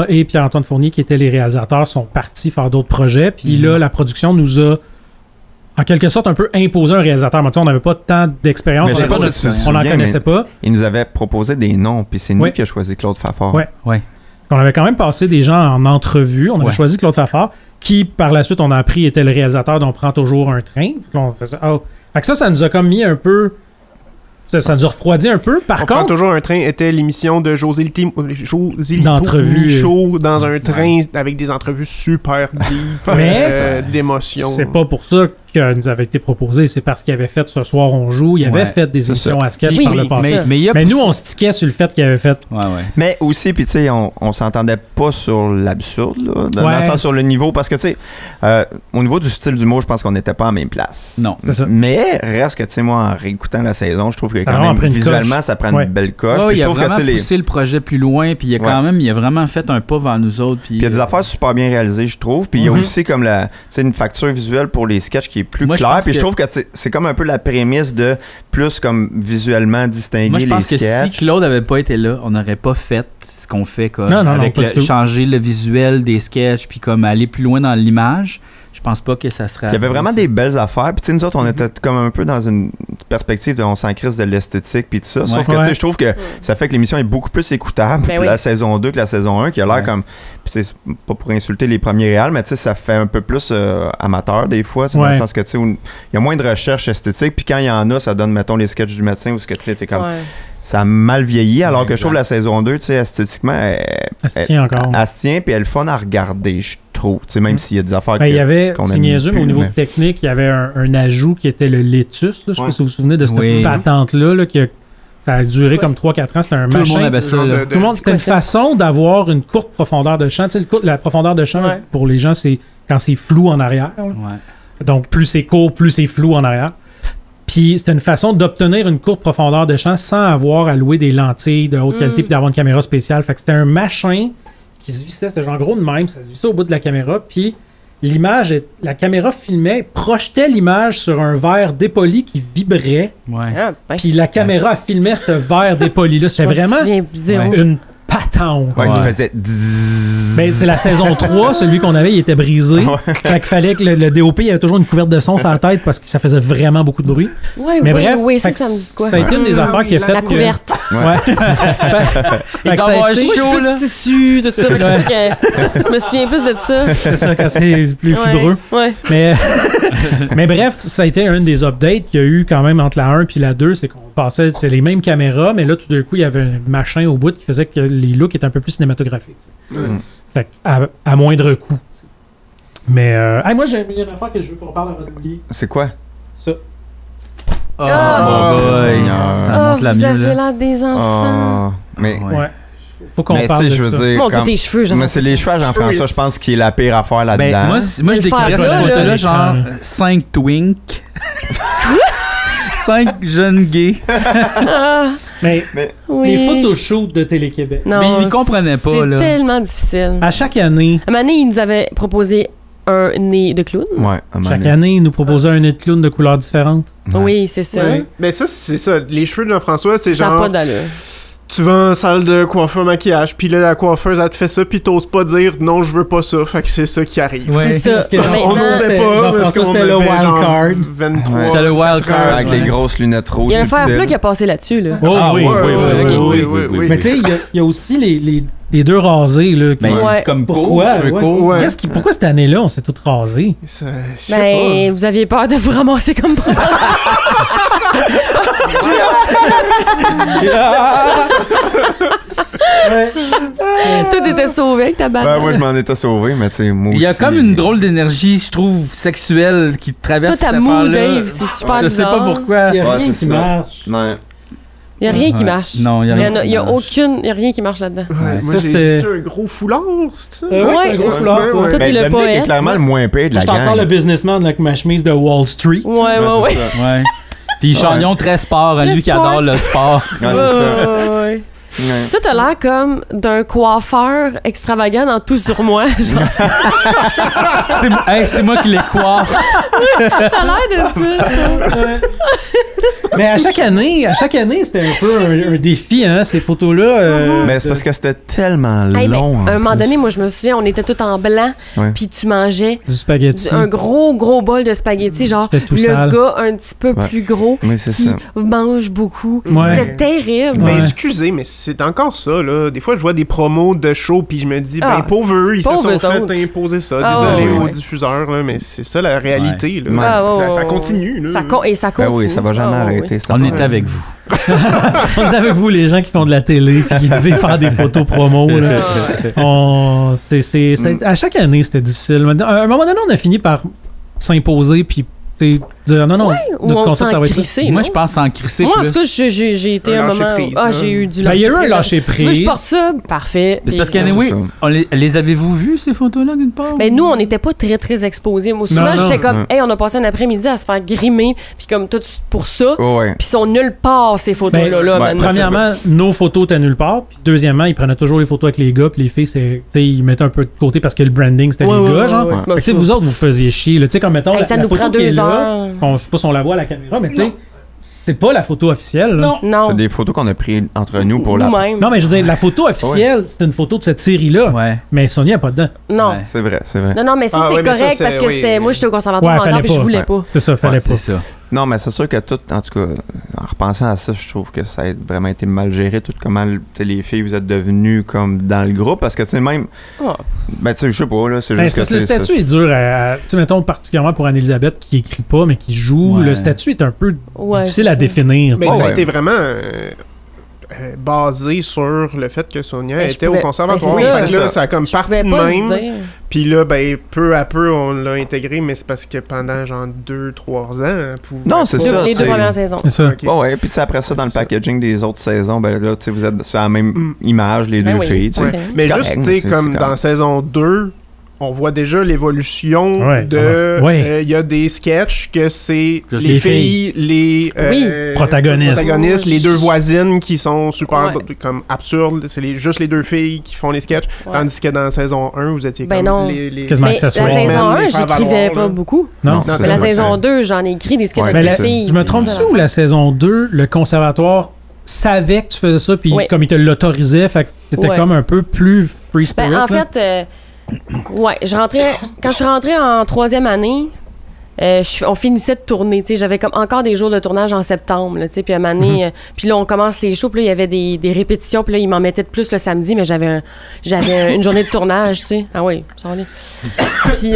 et Pierre-Antoine Fournier, qui étaient les réalisateurs, sont partis faire d'autres projets. Puis là, la production nous a, en quelque sorte, un peu imposé un réalisateur. Mais tu sais, on n'avait pas tant d'expérience, Mais je sais pas on si tu te on n'en souviens, connaissait mais pas. il nous avait proposé des noms, puis c'est nous Ouais. qui a choisi Claude Fafard. Ouais. Ouais. On avait quand même passé des gens en entrevue. On avait Ouais. choisi Claude Fafard, qui, par la suite, on a appris, était le réalisateur d'On prend toujours un train. Puis on faisait, oh. Fait que ça nous a comme mis un peu... Ça nous a refroidi un peu. Par On prend contre... toujours un train était l'émission de José Lito D'entrevues. Michaud dans un train avec des entrevues super deep Mais d'émotions. C'est pas pour ça que nous avait été proposé, c'est parce qu'il avait fait Ce soir on joue, il avait Ouais, fait des c'est émissions à sketch Oui, par le oui, passé. ça. Mais il y a Mais poussé- nous, on se tiquait sur le fait qu'il avait fait. Ouais, ouais. Mais aussi, puis tu sais, on s'entendait pas sur l'absurde, là, dans Ouais. le sens sur le niveau, parce que tu sais, au niveau du style d'humour, je pense qu'on n'était pas en même place. Non. C'est ça. Mais reste que, tu sais, moi, en réécoutant la saison, je trouve que Ça a quand vraiment même, pris une visuellement, coche. ça prend Ouais. une belle coche. Ouais, Puis il je a trouve que, vraiment tu sais, poussé le projet plus loin, puis il a vraiment fait un pas vers nous autres. Puis il y a des affaires super bien réalisées, je trouve. Puis il y a Mhm. aussi comme une facture visuelle pour les sketchs qui est plus Moi, je claire. pense Puis je que- trouve que c'est comme un peu la prémisse de plus comme visuellement distinguer moi, je les pense que si sketchs. Claude avait pas été là, on n'aurait pas fait ce qu'on fait comme Non, avec pas du tout. changer le visuel des sketchs, puis comme aller plus loin dans l'image. Je pense pas que ça serait. Il y avait vraiment des belles affaires. Puis tu sais, nous autres, on était comme un peu dans une perspective de on s'en crisse de l'esthétique puis tout ça. Sauf que tu Ouais. sais, je trouve que ça fait que l'émission est beaucoup plus écoutable Ben pour oui. la saison 2 que la saison 1 qui a l'air Ouais. comme... Puis c'est pas pour insulter les premiers réals, mais tu sais, ça fait un peu plus amateur des fois. Tu sais, dans le Ouais. sens que tu sais, il y a moins de recherche esthétique. Puis quand il y en a, ça donne, mettons, les sketchs du médecin où ce que tu sais, t'es comme... Ouais. Ça a mal vieilli, alors Ouais, que je trouve exact. la saison 2, tu sais, esthétiquement, Elle se tient encore. elle se tient puis elle est fun à regarder, je trouve. Tu sais, même s'il y a des affaires Ben, il y avait, qu'on c'est aime niaiseux, mais au plus, niveau mais- technique, il y avait un ajout qui était le Letus. Là. Je sais Ouais. pas si vous vous souvenez de cette Oui. patente-là. Là, ça a duré comme 3-4 ans. C'était un Tout le machin. monde avait ça. Genre Là. de- Tout le monde, c'était une quoi ça? façon d'avoir une courte profondeur de champ. Tu sais, la profondeur de champ, Ouais. pour les gens, c'est quand c'est flou en arrière. là. Ouais. Donc, plus c'est court, plus c'est flou en arrière. Puis, c'était une façon d'obtenir une courte profondeur de champ sans avoir à louer des lentilles de haute qualité puis d'avoir une caméra spéciale. Fait que c'était un machin qui se vissait. C'était genre gros de même. Ça se vissait au bout de la caméra. Puis, la caméra filmait, projetait l'image sur un verre dépoli qui vibrait. Ouais. Ah, ben, Puis, la caméra filmait ce verre dépoli-là. C'était je me vraiment souviens zéro. Ouais. une patente. Ouais, Ouais. il faisait... Ben, c'est la saison 3, celui qu'on avait, il était brisé. Fait qu'il fallait que le DOP, il avait toujours une couverte de son sur la tête parce que ça faisait vraiment beaucoup de bruit. Ouais, Mais oui, bref, oui, fait ça que me dit quoi? ça a été une des affaires qui a fait La que... couverte. Ouais. Fait que ça a doit été- avoir chaud, Moi, je là. suis plus tissu, tout ça. fait que c'est que je me souviens plus de ça. C'est ça, quand c'est plus Ouais, fibreux. Ouais. Mais bref, ça a été un des updates qu'il y a eu quand même entre la 1 puis la 2. C'est qu'on passait, c'est les mêmes caméras, mais là, tout d'un coup, il y avait un machin au bout qui faisait que les looks étaient un peu plus cinématographiques. tu sais. Fait que à moindre coût. Mais moi, j'ai une affaire que je veux qu'on parle avant d'oublier. C'est quoi? Ça. Oh, Ah. boy. Seigneur. Ça Oh, monte la vous mieux, avez là. l'air des enfants. Ah, mais... Ouais. Ouais. Faut qu'on Mais tu parle sais, de je ça. veux dire... Mon Dieu, quand- tes cheveux, genre. Mais c'est les cheveux à Jean-François, je pense, qui est la pire affaire là-dedans. Ben, moi, je Le décrirais faire cette ça, photo-là là. genre 5 twinks. 5 jeunes gays. Ah, Mais oui. les photoshoots de Télé-Québec. Non, Mais ils comprenaient pas, là. C'est tellement difficile. À chaque année, À un moment donné, ils nous avaient proposé un nez de clown. Ouais, à un moment chaque donné. année, ils nous proposaient un nez de clown de couleurs différentes. Ouais. Oui, c'est ça. Ouais. Mais ça, c'est ça. Les cheveux de Jean-François, c'est Ça n'a genre... pas d'allure. Tu vas en salle de coiffeur maquillage, puis là, la coiffeuse, elle te fait ça, puis t'oses pas dire « Non, je veux pas ça », fait que c'est ça qui arrive. Ouais. C'est ça. Parce que Mais On Jean-François, maintenant, n'osait c'était- pas, parce Jean-François, qu'on c'était le avait wild genre card. 23, Ouais. C'était le wild card. Avec les grosses lunettes rouges. il y a un fer subtiles. plat qui a passé là-dessus. Là. Oh Ah, oui, ouais, oui, ouais, oui, ouais, oui. oui. Mais tu sais, il y a aussi les deux rasés. Là, qui- Ben, Ouais. comme Pourquoi? cheveux Ouais. courts. Ouais. Pourquoi cette année-là, on s'est tous rasés? Ça, je sais Ben, vous aviez peur de vous ramasser comme pas. Tout était sauvé avec ta balle. Ben, moi, je m'en étais sauvé, mais tu sais, moi Il y a aussi. comme une drôle d'énergie, je trouve, sexuelle qui traverse Toi, cette ta moue, affaire-là. Dave, c'est super Je sais pas bizarre. pourquoi. Il n'y a Ouais, rien c'est qui ça. marche. Ouais. Il n'y a rien qui Ouais. marche. Non, il y a rien Il y a qui marche. rien qui marche là-dedans. pas. Ouais, moi, Ça, j'ai c'était- un gros foulard, c'est ça? Ouais, Ouais. un gros Ouais, foulard, ouais, toi. ouais. Toi, t'es Ben, le Dominique est poète. clairement le moins payé de la Je suis encore gang. le businessman avec ma chemise de Wall Street. Ouais, ouais, ouais. c'est ça. Ouais. Puis Chagnon, très sport, Très lui qui sport. adore le sport. Ouais, Ouais, c'est ça. ouais, ouais. Ouais. Toi, t'as l'air comme d'un coiffeur extravagant dans Tout sur moi. Genre, C'est moi qui les coiffe. t'as l'air de ça. Mais à chaque année, c'était un peu un défi, hein, ces photos-là. Mais c'est parce que c'était tellement Hey, mais, long. à un en moment plus. donné, moi, je me souviens, on était tous en blanc, Ouais. puis tu mangeais Du spaghetti. un gros bol de spaghettis, genre J'étais tout le sale. gars un petit peu Ouais. plus gros Oui, c'est qui ça. mange beaucoup. Ouais. C'était terrible. Mais Ouais. excusez, mais c'est encore ça, là. Des fois, je vois des promos de show, puis je me dis, ben, Ah, pauvres eux, ils se pauvres sont autres. fait imposer ça. Ah, Désolé ouais, aux ouais. diffuseurs, là, mais c'est ça la réalité, là. Ouais. Ah, ouais, Ça ouais, ouais. continue, là. Et ça Ben continue. oui, ça va jamais Ah, ouais, arrêter. cette On affaire. est avec vous. On est avec vous, les gens qui font de la télé, qui devaient faire des photos promo. Là. À chaque année, c'était difficile. À un moment donné, on a fini par s'imposer, puis dire non, Ou notre on concept, s'en ça va être ça. crissait, Moi, non? je pense en crisser Moi, en plus. tout cas, j'ai été Un un moment. lâcher-prise, Ah, hein. j'ai eu du Ben, il y a eu un lâcher-prise. lâcher-prise. Tu veux que je porte ça? Parfait. C'est parce Puis, qu'anyway, c'est ça. les avez-vous vues, ces photos-là, quelque part? Ben, nous, on n'était pas très exposés. Moi, souvent, Non, non. j'étais comme, Ouais. hey, on a passé un après-midi à se faire grimer, puis comme tout pour ça, Oh, ouais. puis ils sont nulle part, ces photos-là. Là, ouais, maintenant. Premièrement, nos photos étaient nulle part. Puis deuxièmement, ils prenaient toujours les photos avec les gars. Puis les filles, ils mettaient un peu de côté parce que le branding, c'était Ouais, les ouais, gars, genre. ouais, ouais. Fait que, tu sais, vous autres, vous faisiez chier. là. Tu sais, comme mettons, Hey, la ça nous photo prend qui est 2 là, heures. je sais pas si on la voit à la caméra, mais tu sais, c'est pas la photo officielle. là. Non. C'est des photos qu'on a prises entre nous pour la. Nous-mêmes. Non, mais je veux dire, la photo officielle, c'est une photo de cette série-là. Ouais. Mais Sonia n'est pas dedans. Non. Ouais. C'est vrai, c'est vrai. Non, mais ça, Ah, c'est ouais, mais ça, correct c'est- parce que oui. c'était. Moi, j'étais au conservatoire Ouais, encore, fallait puis je pas. voulais Ouais. pas. C'est ça, fallait Ouais, pas. c'est ça. Non, mais c'est sûr que tout, en tout cas, en repensant à ça, je trouve que ça a vraiment été mal géré, tout comment tu sais, les filles vous êtes devenues comme dans le groupe, parce que tu sais, même. Oh. Ben, tu sais, je sais pas, là, c'est Ben, juste c'est parce que le statut est dur tu sais, mettons, particulièrement pour Anne-Elisabeth qui écrit pas, mais qui joue. Ouais. Le statut est un peu Ouais, difficile c'est à ça. définir. Mais Oh, ça a ouais. été vraiment basé sur le fait que Sonia Ben, je était pouvais- au conservatoire. ben, c'est Fait ça. que là, ça a comme Je parti pouvais de pas le même. dire. Puis là, ben, peu à peu, on l'a intégré, mais c'est parce que pendant genre 2-3 ans. elle pouvait Non, c'est pas- ça. Les tu deux sais. premières saisons. C'est ça. Ok. Oh, ouais, puis tu sais, après ça, dans le C'est ça. packaging des autres saisons, ben là, tu sais, vous êtes sur la même Mm. image, les Ben deux oui, filles, tu c'est sais. vrai. Mais C'est juste, correct, tu sais, c'est comme correct. dans saison 2, on voit déjà l'évolution Ouais, de... ouais. Il y a des sketchs que c'est Juste les les filles, les... Oui. Protagonistes. les deux voisines qui sont super Ouais. comme absurdes. C'est juste les deux filles qui font les sketchs. Ouais. Tandis que dans saison 1, vous étiez Ben comme non. les... Quasiment Mais que ça la soit- saison les 1, faire j'écrivais valoir, pas là. beaucoup. Non, Non, c'est c'est Mais la ça. saison 2, j'en ai écrit des sketchs Ouais, Mais avec la- c'est les filles. je me trompe-tu ou la saison 2, le conservatoire savait que tu faisais ça, puis Oui. comme il te l'autorisait, fait que t'étais Ouais. comme un peu plus free spirit. Ben, en là. fait, ouais, quand je suis rentrée en 3e année, on finissait de tourner, tu sais, j'avais comme encore des jours de tournage en septembre, là, tu sais, puis à un moment donné, puis là, on commence les shows, puis là, il y avait des répétitions, puis là, ils m'en mettaient de plus le samedi, mais j'avais une journée de tournage, tu sais. Ah oui, ça va bien. Puis,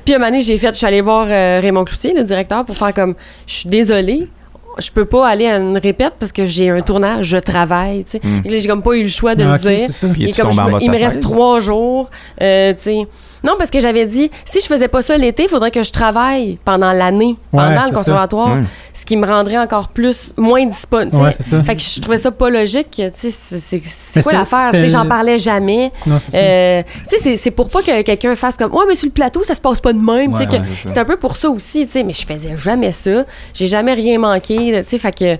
puis à un moment donné, je suis allée voir Raymond Cloutier, le directeur, pour faire comme, je suis désolée, je peux pas aller à une répète parce que j'ai un tournage, je travaille, tu sais. Et là, j'ai comme pas eu le choix de Ah, le ok, dire. c'est ça. Puis Et es-tu comme tombé en bas de il me ta reste chaise? 3 jours, tu sais. Non, parce que j'avais dit, si je faisais pas ça l'été, il faudrait que je travaille pendant l'année, Ouais, pendant c'est le ça. conservatoire. Ouais. ce qui me rendrait encore moins disponible. Ouais, c'est ça. Fait que je trouvais ça pas logique. Tu sais, c'est quoi c'était- l'affaire? c'était- Tu sais, j'en parlais jamais. Non, c'est ça. Tu sais, c'est pour pas que quelqu'un fasse comme ouais, mais sur le plateau, ça se passe pas de même. Tu sais, Ouais, que c'est ça. c'est un peu pour ça aussi, tu sais, mais je faisais jamais ça. J'ai jamais rien manqué. Tu sais, fait que.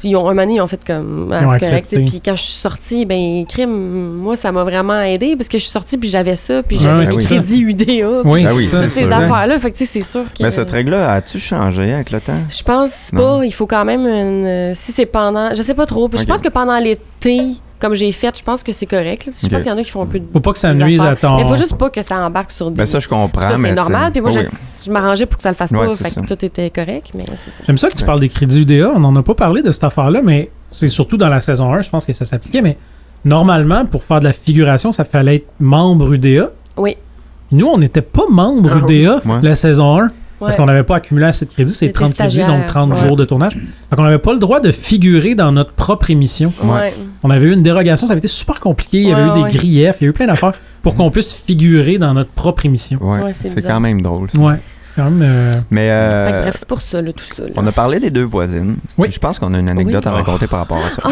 Un moment donné, ils ont fait comme Ils ont c'est correct. accepté. Tu sais. Puis quand je suis sortie, ben crime, moi ça m'a vraiment aidé parce que je suis sortie puis j'avais ça, puis Ouais, j'avais ouais, des c'est ça. crédits UDA, Oui, Ah oui, ça, c'est ces sûr. affaires-là. Fait que tu sais, c'est sûr que. Mais cette règle-là, as-tu changé avec le temps? Je pense Non. pas. Il faut quand même une. Si c'est pendant. Je sais pas trop. Puis Ok. Je pense que pendant l'été, comme j'ai fait, je pense que c'est correct. Là. Je Ok. pense qu'il y en a qui font un peu de. Faut pas que ça des nuise à affaires. ton. Mais il faut juste pas que ça embarque sur des. Ben ça, je comprends. Ça, mais c'est normal. Puis moi, oui. je m'arrangeais pour que ça le fasse Ouais, pas. c'est Fait ça. que tout était correct. Mais c'est ça. J'aime ça que tu Ouais. parles des crédits UDA. On n'en a pas parlé de cette affaire-là, mais c'est surtout dans la saison 1, je pense que ça s'appliquait. Mais normalement, pour faire de la figuration, ça fallait être membre UDA. Oui. Nous, on n'était pas membre Ah oui. UDA Ouais. la saison 1 parce Ouais. qu'on n'avait pas accumulé assez de crédits. C'est J'étais 30 crédits, stagiaire. donc 30 Ouais. jours de tournage. Fait qu'on n'avait pas le droit de figurer dans notre propre émission. Ouais. On avait eu une dérogation, ça avait été super compliqué. Il y avait Ouais, eu ouais. des griefs, il y a eu plein d'affaires pour qu'on puisse figurer dans notre propre émission. Ouais, Ouais, c'est c'est bizarre. quand même drôle. ça. Ouais, c'est quand même. Mais Fait que bref, c'est pour ça, là, tout ça. Là. on a parlé des deux voisines. Oui. Je pense qu'on a une anecdote à raconter par rapport à ça.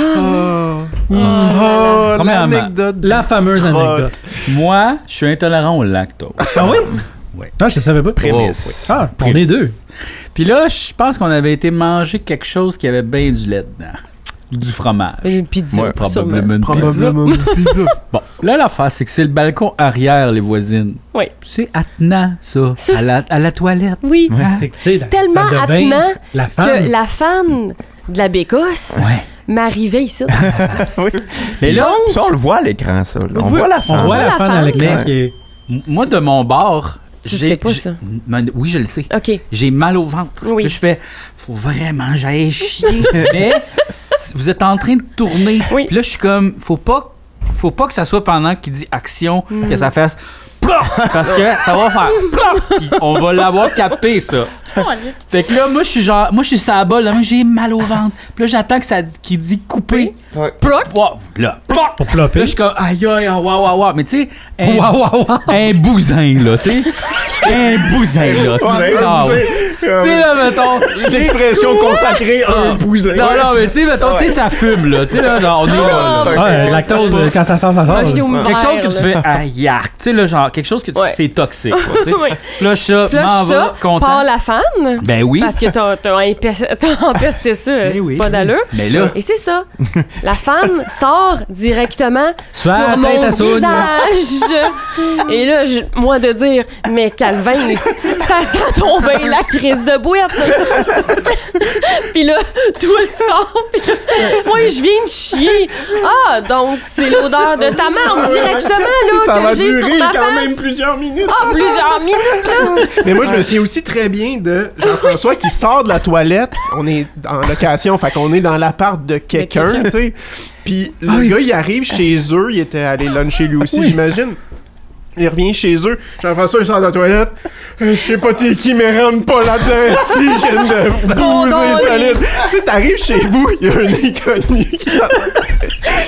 Premièrement, L'anecdote. La fameuse anecdote. Moi, je suis intolérant au lactose. Ah oui? Ouais. Ah, je savais pas. Prémisse. Ah, on est deux. Puis là, je pense qu'on avait été manger quelque chose qui avait bien du lait dedans. Du fromage. Une pizza. Ouais, Probablement une pizza. Probablement. Bon, là, l'affaire, c'est que c'est le balcon arrière, les voisines. Oui. C'est attenant, ça. Ça, À la toilette. Oui. C'est que, tu sais, la Tellement salle de bain, attenant la femme. que la fan de la bécosse Ouais. m'arrivait ici. Oui. Mais là, Ça, on le voit à l'écran, ça. là. On Oui. voit la On femme. voit la la fan à femme. l'écran Ouais. qui est. moi, de mon bord, Tu sais pas ça. Oui, je le sais. OK. J'ai mal au ventre. Oui. Là, je fais, faut vraiment que j'aille chier. Mais vous êtes en train de tourner. Oui. Puis là, je suis comme, faut pas que ça soit pendant qu'il dit action, Mm. que ça fasse plop, parce que ça va faire plop, puis on va l'avoir capté, ça. Fait que là, moi, je suis sur la balle, là, j'ai mal au ventre. Puis là, j'attends qu'il dit couper. Ouais. Plop. Là, plop. Pour Puis plopper. là, je suis comme, aïe, aïe, waouh. Mais tu sais, Waouh. un bousin, là, tu sais. Un bousin, là. Ah, ouais. Tu sais, là, mettons. L'expression consacrée à un bousin. Non, mais tu sais, mettons, tu sais, ça fume, là. Tu sais, là, genre, on est là. là. Ouais, lactose, quand ça sort, ça sort. Moi, je suis au Quelque chose que tu fais, là. aïe, arc. Tu sais, là, genre, quelque chose que tu Ouais. c'est toxique, là, tu sais. Oui. Flush ça, Flush m'en va, ça, content. par la fan. Ben oui. Parce que t'as empesté ça. Ben oui. Pas d'allure. Mais là, Et c'est ça. La fan sort directement Tu as sur la mon tête à soude. visage. Et là, moi de dire, mais Calvin, ça sent tombé la crise de boîte. Puis là, toi, tu sors. Puis moi, je viens de chier. Ah, donc c'est l'odeur de ta marde directement Ça là, va que j'ai sur durer ma quand face. même plusieurs minutes. Ah, plusieurs minutes, là. Mais moi, je me souviens aussi très bien de Jean-François qui sort de la toilette. On est en location, fait qu'on est dans l'appart de quelqu'un, tu sais. Puis le gars, il arrive chez eux. Il était allé luncher lui aussi, j'imagine. Il revient chez eux. Jean-François, il sort de la toilette. Je sais pas t'es qui, mais rentre pas là-dedans. Si, je viens de bouser solide. Tu sais, t'arrives chez vous, il y a un inconnu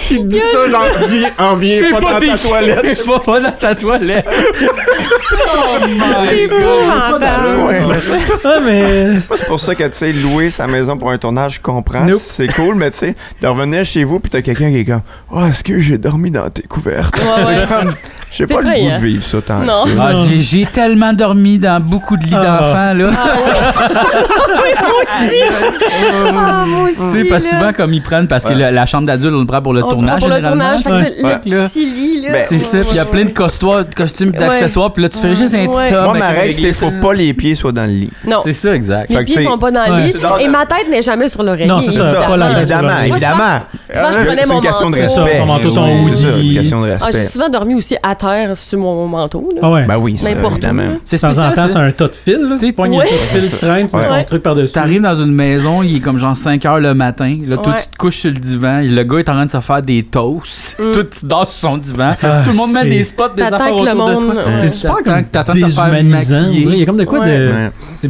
qui te dit ça, genre, viens pas dans ta toilette. Je vais pas dans ta toilette. Oh my C'est god. épouvantable. Ouais, mais Ah, mais. c'est pour ça que, tu sais, louer sa maison pour un tournage, je comprends. Nope. C'est cool, mais tu sais, de revenir chez vous, puis t'as quelqu'un qui est comme, est-ce que j'ai dormi dans tes couvertes? Ouais. C'est comme, j'ai pas le goût effrayant. de vivre ça tant Non. que ça. Ah, j'ai tellement dormi dans beaucoup de lits d'enfants, là. Ah, moi aussi. Tu sais, parce que là. souvent, comme ils prennent, parce que Ouais. la chambre d'adulte, on le prend pour le On tournage, prend pour le généralement. tournage, fait que Ouais. le Là, petit lit, là. Ben, c'est ça, puis il y a plein de costumes d'accessoires, puis là, tu fais juste un Ouais. petit homme Moi, avec ma un règle, c'est réglisse. faut pas les pieds soient dans le lit. Non. C'est ça, exact. Les Fait que pieds t'sais, sont pas dans le ouais. lit C'est dans- et ma tête n'est jamais sur l'oreiller. Non, c'est ça, C'est pas la tête sur évidemment, l'oreille. évidemment. Souvent, je prenais C'est mon une question de manteau. C'est ça, respect. ton manteau, ton Oui, c'est ça, hoodie. une question de Ah, j'ai respect. souvent dormi aussi à terre sur mon manteau. Là. Ah ouais. Ben oui, ça, N'importe où. évidemment. là. C'est De temps en spécial, temps, ça. c'est un tas de fil. Là. Tu sais, Tu pognes un ouais. tas de fil, tu traînes, tu mets Ouais. ton truc par-dessus. T'arrives dans une maison, il est comme genre 5 heures le matin. Là, toi, Ouais. tu te couches sur le divan. Le gars est en train de se faire des toasts. Toi, tu dors sur son divan. Ah, Tout le monde met c'est- des spots, des T'attends affaires que le autour de monde- toi. Ouais. C'est super comme T'attends de te faire déshumanisant. on maquiller. dirait. Il y a comme de quoi de. Ouais. C'est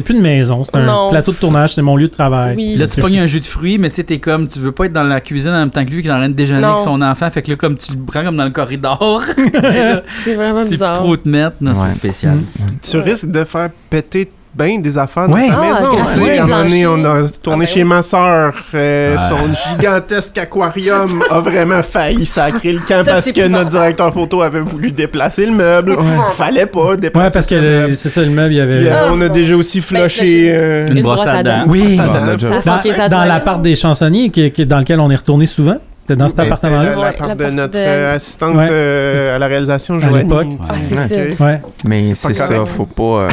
plus une maison, c'est un Non. plateau de tournage, c'est mon lieu de travail. Oui. Là, tu pognes un jus de fruits, mais tu sais, t'es comme, tu veux pas être dans la cuisine en même temps que lui qui est en train de déjeuner Non. avec son enfant. Fait que là, comme tu le prends comme dans le corridor. Mais là, C'est vraiment c'est plus bizarre. trop te mettre. Non, Ouais. c'est spécial. Tu risques de faire péter bien des affaires dans Ouais. sa maison. graphique, Tu sais, à un moment donné, on a plancher. tourné ben chez oui. ma sœur. Son gigantesque aquarium a vraiment failli sacrer le camp Ça, parce c'est que épouvantable. notre directeur photo avait voulu déplacer le meuble. Fallait pas déplacer Ouais, parce que le meuble. c'est ça, le meuble, il y avait. Puis, Ah, on a bon. déjà aussi flushé... flushé. Une brosse à dents. Oui. brosse à Bon, on a dents. déjà- Ça a fucké sa Dans toilette. l'appart des chansonniers dans lequel on est retourné souvent. C'était dans cet Ben, appartement-là. c'était Ouais, l'appart de l'appart notre de- assistante Ouais. à la réalisation, À Joanie. l'époque. tu sais. Ah, c'est ça. Ok. Ouais. Mais C'est c'est pas ça, correct. faut pas.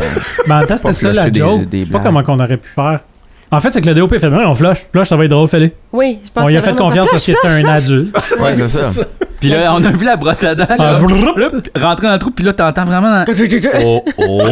Mais en même temps, c'était Pas ça la flusher des- joke. des Je sais pas blagues. comment qu'on aurait pu faire. En fait, c'est que le DOP fait, on flush, ça va être drôle, fais-le. Oui, je pense On que y a c'était fait vraiment confiance ça. parce que c'était un adulte. Ouais, c'est ça. Puis là, on a vu la brosse à dents, Ah, là, vroup. là, rentrer dans le trou, puis là, t'entends vraiment... Oh, oh.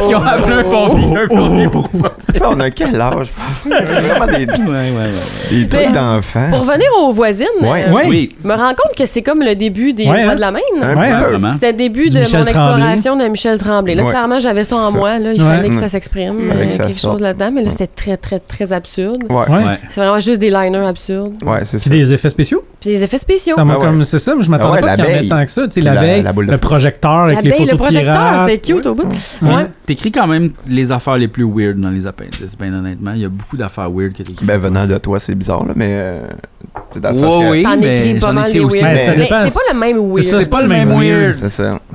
Ils ont appelé un pompier pour ça. Ça, on a quel âge? Vraiment des Mais- trucs d'enfants. Pour revenir aux voisines, Ouais. Ouais. Oui. je me rends compte que c'est comme le début des Ouais, Voix hein? de la Maine. Un Ouais, petit peu. Vraiment. C'était le début Du de Michel mon exploration de Michel Tremblay. Là, Ouais. clairement, j'avais ça en C'est ça. moi. Là. Il Ouais. fallait que ça Ouais. s'exprime, Fallait que ça quelque sorte. chose là-dedans. Mais là, c'était très, très, très absurde. Ouais, Ouais. Ouais. C'est vraiment juste des liners absurdes. ouais, c'est Puis ça. des effets spéciaux. Puis des effets spéciaux. Moi, Ah ouais. comme c'est ça, mais je m'attendais Ah ouais, pas à ce qu'il y en ait l'abeille. tant que ça. Tu sais, l'abeille, La boule de le feu. projecteur avec les L'abeille, photos le projecteur, de pirates. c'est cute au bout. Ouais. Ouais. T'écris quand même les affaires les plus weird dans les appendices, bien honnêtement. Il y a beaucoup d'affaires weird que t'écris. Ben, venant de toi, c'est bizarre, là, mais. C'est dans le sens Ouais, que- oui, T'en mais écris pas j'en mal écris des aussi. weird. Mais ça Mais dépend. c'est pas le même weird. C'est ça, c'est pas le même weird.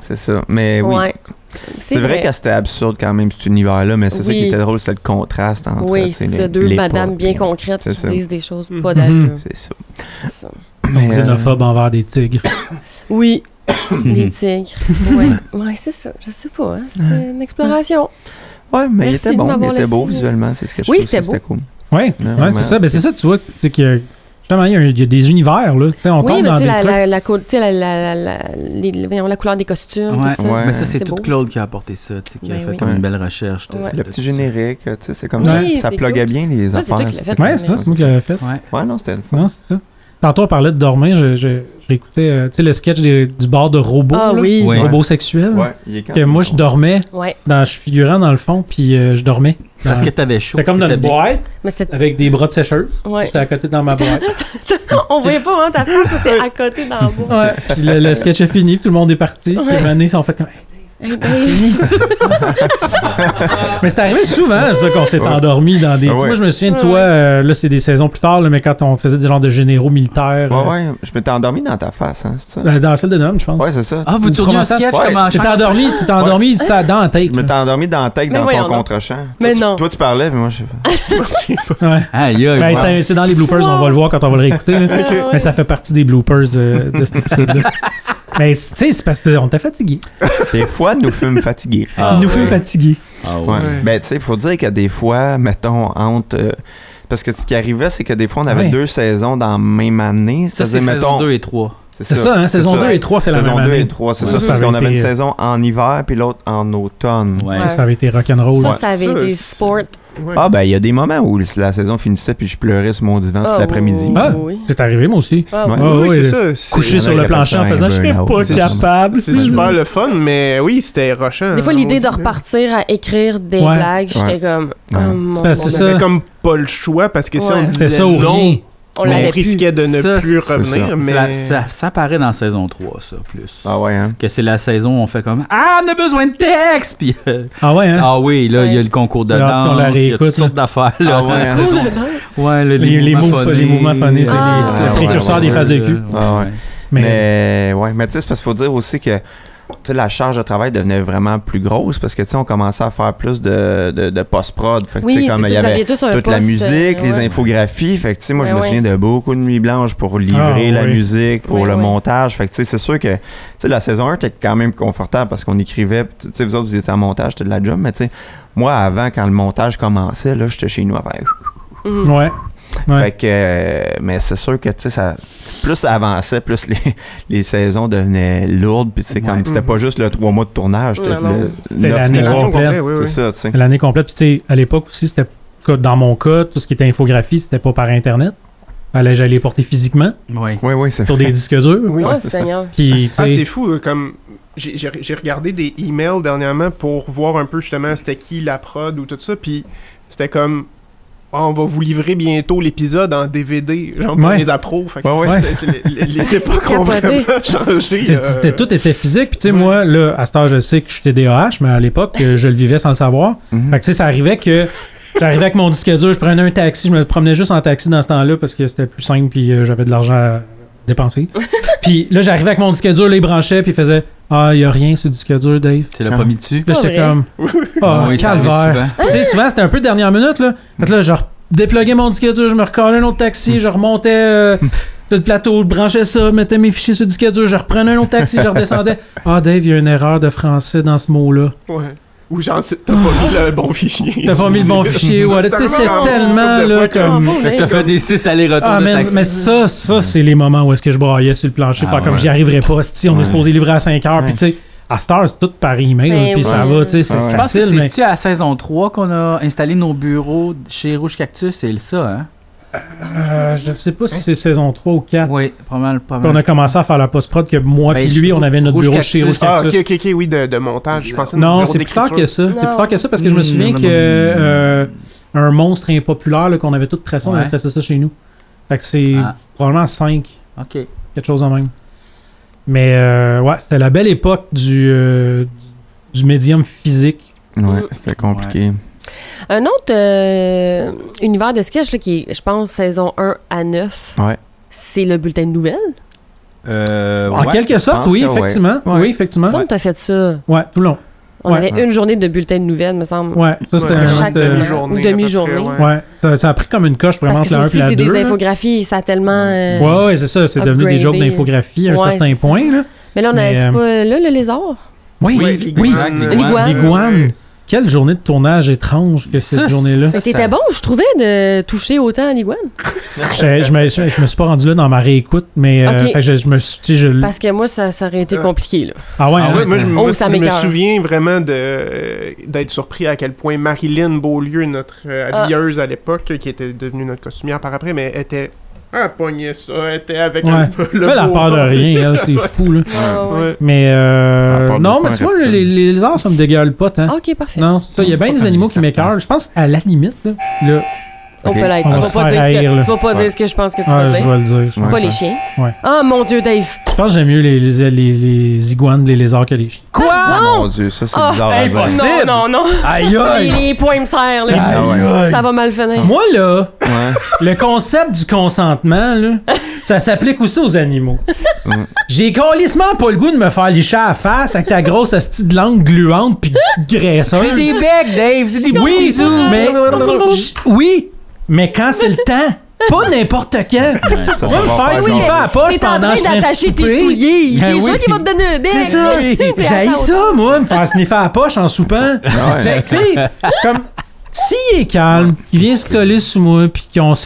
C'est ça. Mais oui. Ouais. C'est vrai que c'était absurde quand même, cet univers-là, mais c'est ça qui Oui. était drôle, c'est le contraste entre. Oui, tu sais, c'est ça. Deux l'époque, madames bien puis- concrètes c'est qui ça. disent des choses Mhm. pas d'altrues. C'est ça. C'est ça. Mais, Xénophobe envers des tigres. Oui, les tigres. Ouais, c'est ça. Je sais pas. Hein. C'était une exploration. Ouais, mais il Merci était de bon, m'avoir il était beau laissé. visuellement, c'est ce que je Oui, trouve, c'était ça, beau. cool. Ouais, Non, ouais, vraiment. c'est ça. Ben, c'est ça, tu vois, tu sais que justement, il y a des univers, là. Tu sais, on Oui, tombe mais dans tu des sais, trucs. tu sais, voyons, la couleur des costumes, Ouais, tout ça. ouais. Mais ça, c'est tout beau, Claude qui a apporté ça, tu sais, qui a Ben fait oui. comme une Ouais. belle recherche. Ouais. Le de petit tout ça. générique, tu sais, c'est comme Oui, ça. Ça c'est pluguait cute. bien les Ça, c'est affaires. toi qui l'as fait. Ouais, c'est ça, c'est moi qui l'avais fait. Ouais. Ouais, non, c'était le fun. Non, c'est ça. Tantôt, on parlait de dormir. Je réécoutais tu sais, le sketch du bar de robots. Ah là. oui. Ouais. Robots sexuels. Ouais, il est quand Que même moi, bon. je dormais. Ouais. Je figurant dans le fond, puis je dormais. Parce que t'avais chaud. C'était comme dans t'étais une bien. boîte, Mais c'était. avec des bras de sécheuse. Ouais. J'étais à côté dans ma boîte. On voyait pas, hein, ta face, mais t'es à côté dans le bois. Ouais. Puis le sketch est fini, puis tout le monde est parti. Puis les manées sont faites comme. Hey, Dave. Mais c'est arrivé souvent, ça, qu'on s'est endormi dans des. Ah Tu sais, ouais. moi, je me souviens de Ouais, toi, là, c'est des saisons plus tard, là, mais quand on faisait des genres de généraux militaires. Ouais, ouais, je m'étais endormi dans ta face, hein, c'est ça? Dans la salle de Nome, je pense. Ouais, c'est ça. Ah, vous Ou tournez un comment ça? sketch Ouais. comme en Tu t'es chant? endormi, ça dans la tête. Je m'étais endormi dans la tête Mais dans voyons ton donc. contre-champ. Mais Toi, non. Toi, tu parlais, mais moi, je Ouais. Aïe, aïe, Ben, ouais. c'est dans les bloopers, on va le voir quand on va le réécouter. là. Mais ça fait partie des bloopers de cet épisode-là. Mais tu sais, c'est parce qu'on était fatigués. Des fois, nous fûmes fatigués. Ah, Il nous ouais. fait fatiguer. Ah, Ouais. ouais. Ben, tu sais, il faut dire que des fois, mettons, entre. Parce que ce qui arrivait, c'est que des fois, on avait Ouais. 2 saisons dans la même année. Ça, c'est C'est-à-dire, saison mettons. 2 et 3. C'est ça, hein, saison 2 et 3, c'est la Saison même 2 année. et 3, c'est Ouais, ça. ça Parce avait qu'on avait une été- saison en hiver, puis l'autre en automne. Ouais. Ça avait été rock'n'roll. Ça, Ouais. ça avait Ça, été c'est- sport. Ouais. Ah, ben, il y a des moments où la saison finissait, puis je pleurais sur mon divan toute Ah, l'après-midi. Ah, oui. c'est arrivé, moi aussi. Ah, Ouais. oui. Ouais, Oui, ouais, c'est ça. c'est- Couché Il y en a sur qui le a fait plancher ça en un faisant « Je suis burn-out, pas c'est capable. » C'est super le fun, mais oui, c'était rushant. Des fois, hein, l'idée de on dit, repartir à écrire des Ouais. blagues, j'étais Ouais. comme. Ouais. Oh, mon C'est parce que Dieu. c'est On avait ça. comme pas le choix parce que si Ouais. on C'était disait ça ou non, rien. On on l'avait plus. risquait de ne Ça, plus c'est revenir. ça. Mais Ça apparaît dans saison 3, ça, plus. Ah, ouais, hein. Que c'est la saison où on fait comme Ah, on a besoin de texte! Puis, Ah ouais, hein? ah oui, là, il y a Ouais. le concours de Là, on la danse, il y a réécoute, toutes sortes d'affaires. Là, Ah ouais, hein. saison- Ouais, là, Les mouvements phonés, c'est Ah, les ouais, précurseurs ouais, des ouais, phases de cul. Ah, ouais. Mais Mais tu sais, c'est parce qu'il faut dire aussi que tu sais, la charge de travail devenait vraiment plus grosse parce que tu sais, on commençait à faire plus de post-prod. Fait que tu Oui, sais, comme c'est il y ça, ça avait vient tous un toute la poste, musique, les ouais. infographies. Fait que tu sais, moi, je Ben me ouais. souviens de beaucoup de nuits blanches pour livrer Ah, la oui. musique, pour Oui, le oui. montage. Fait que tu sais, c'est sûr que tu sais, la saison 1 était quand même confortable parce qu'on écrivait. Tu sais, vous autres, vous étiez en montage, c'était de la job, mais tu sais, moi, avant, quand le montage commençait, là, j'étais chez nous à faire. Mhm. ouais. Ouais. Fait que, mais c'est sûr que, tu sais, ça, plus ça avançait, plus les saisons devenaient lourdes, puis c'est comme, c'était pas juste le 3 mois de tournage, c'était Non, non. C'était neuf l'année mois. complète. oui, C'est oui. ça, tu sais. L'année complète. Puis, tu sais, à l'époque aussi, c'était. Dans mon cas, tout ce qui était infographie, c'était pas par Internet. J'allais les porter physiquement Ouais. Oui, oui, c'est sur des disques durs. Oui. Oh, Seigneur. Puis, tu Ah, sais, c'est fou, comme j'ai regardé des emails dernièrement pour voir un peu justement c'était qui la prod ou tout ça, puis c'était comme on va vous livrer bientôt l'épisode en DVD, genre pour les appros. Fait que les époques ont vraiment changé. Tout était physique. Puis tu sais, moi, là, à cet âge, je sais que je suis TDAH, mais à l'époque, je le vivais sans le savoir. Fait que tu sais, ça arrivait que j'arrivais avec mon disque dur, je prenais un taxi, je me promenais juste en taxi dans ce temps-là parce que c'était plus simple puis j'avais de l'argent à dépenser. Puis là, j'arrivais avec mon disque dur, là, il branchait puis il faisait « Ah, il y a rien sur le disque dur, Dave. » Tu l'as pas mis dessus? Là, j'étais comme « Ah, calvaire. » Tu sais, souvent, c'était un peu de dernière minute, là. Fait que là, je dépluguais mon disque dur, je me recalais un autre taxi, je remontais sur le plateau, je branchais ça, mettais mes fichiers sur le disque dur, je reprenais un autre taxi, je redescendais. « Ah, Dave, il y a une erreur de français dans ce mot-là. » Ouais. Ou genre, t'as pas mis le bon fichier. T'as pas mis le bon fichier, ouais. Tu sais, c'était tellement, là, comme... Fait que t'as fait des 6 allers-retours de taxi. Mais ça, c'est les moments où est-ce que je braillais sur le plancher. Comme j'y arriverai pas. Si on est supposé livrer à 5 heures, puis tu sais, à cette heure, c'est tout par email, puis ça va, tu sais, c'est facile. Mais c'est-tu à la saison 3 qu'on a installé nos bureaux chez Rouge Cactus? C'est ça, hein? Je sais pas si c'est saison 3 ou 4. Oui, pas mal. On a commencé à faire la post-prod que moi puis lui, on avait notre bureau chez Rouge Cactus. Ah, ok, oui, de montage. Je pensais non, c'est plus tard que ça. C'est plus tard que ça parce que je me souviens que un monstre impopulaire qu'on avait tout tressé, on avait tressé ça chez nous. Fait que c'est probablement 5. Ok. Quelque chose en même. Mais c'était la belle époque du médium physique. Ouais, c'était compliqué. Ouais. Un autre univers de sketch là, qui est, je pense, saison 1 à 9, c'est le bulletin de nouvelles. En quelque sorte, oui, effectivement. Oui, effectivement. Ça, t'as fait ça. Ouais, tout le long. On avait une journée de bulletin de nouvelles, me semble. Ouais, ça c'était chaque demi-journée. Ouais, ça a pris comme une coche pour vraiment la 1 puis la 2. C'est des infographies, ça a tellement. Ouais, c'est ça, c'est devenu des jokes d'infographie à un certain point. Là. Mais là, c'est pas là le lézard. Oui, l'iguane. Quelle journée de tournage étrange que cette journée-là. C'était bon, je trouvais, de toucher autant à l'iguane. je me suis pas rendu là dans ma réécoute, mais je me suis... Parce que moi, ça aurait été compliqué. Là. Ah ouais? Moi, je me souviens vraiment d'être surpris à quel point Marilyn Beaulieu, notre habilleuse à l'époque, qui était devenue notre costumière par après, mais était... Elle pognait ça, elle était avec le elle a peur de rien, elle, c'est fou, là. Mais, non, mais tu vois, les lézards, ça me dégueule pas tant. Ok, parfait. Non, il y a bien des animaux qui m'écœurent. Je pense, à la limite, là on peut l'être. Tu vas pas dire ce que je pense que tu vas dire. Je vais le dire. Pas les chiens. Ouais. Ah, mon Dieu, Dave. Je pense que j'aime mieux les iguanes, les lézards que les chiens. Quoi? Mon Dieu, ça, c'est bizarre à dire. Non. Aïe, aïe. Les poings me serrent, là. Ça va mal finir. Moi, là, le concept du consentement, là, ça s'applique aussi aux animaux. J'ai calissement pas le goût de me faire licher à la face avec ta grosse hostie de langue gluante pis graisseuse. C'est des becs, Dave. C'est des bisous. Oui, mais quand c'est le temps. Pas n'importe quand. Moi, me faire sniffer à la poche pendant que je suis d'attacher tes souliers. C'est ça qui va te donner un bec. C'est ça. J'haïs ça, moi, me faire sniffer à la poche en soupant. Tu sais, comme... S'il est calme, il vient se coller sous moi, puis qu'on se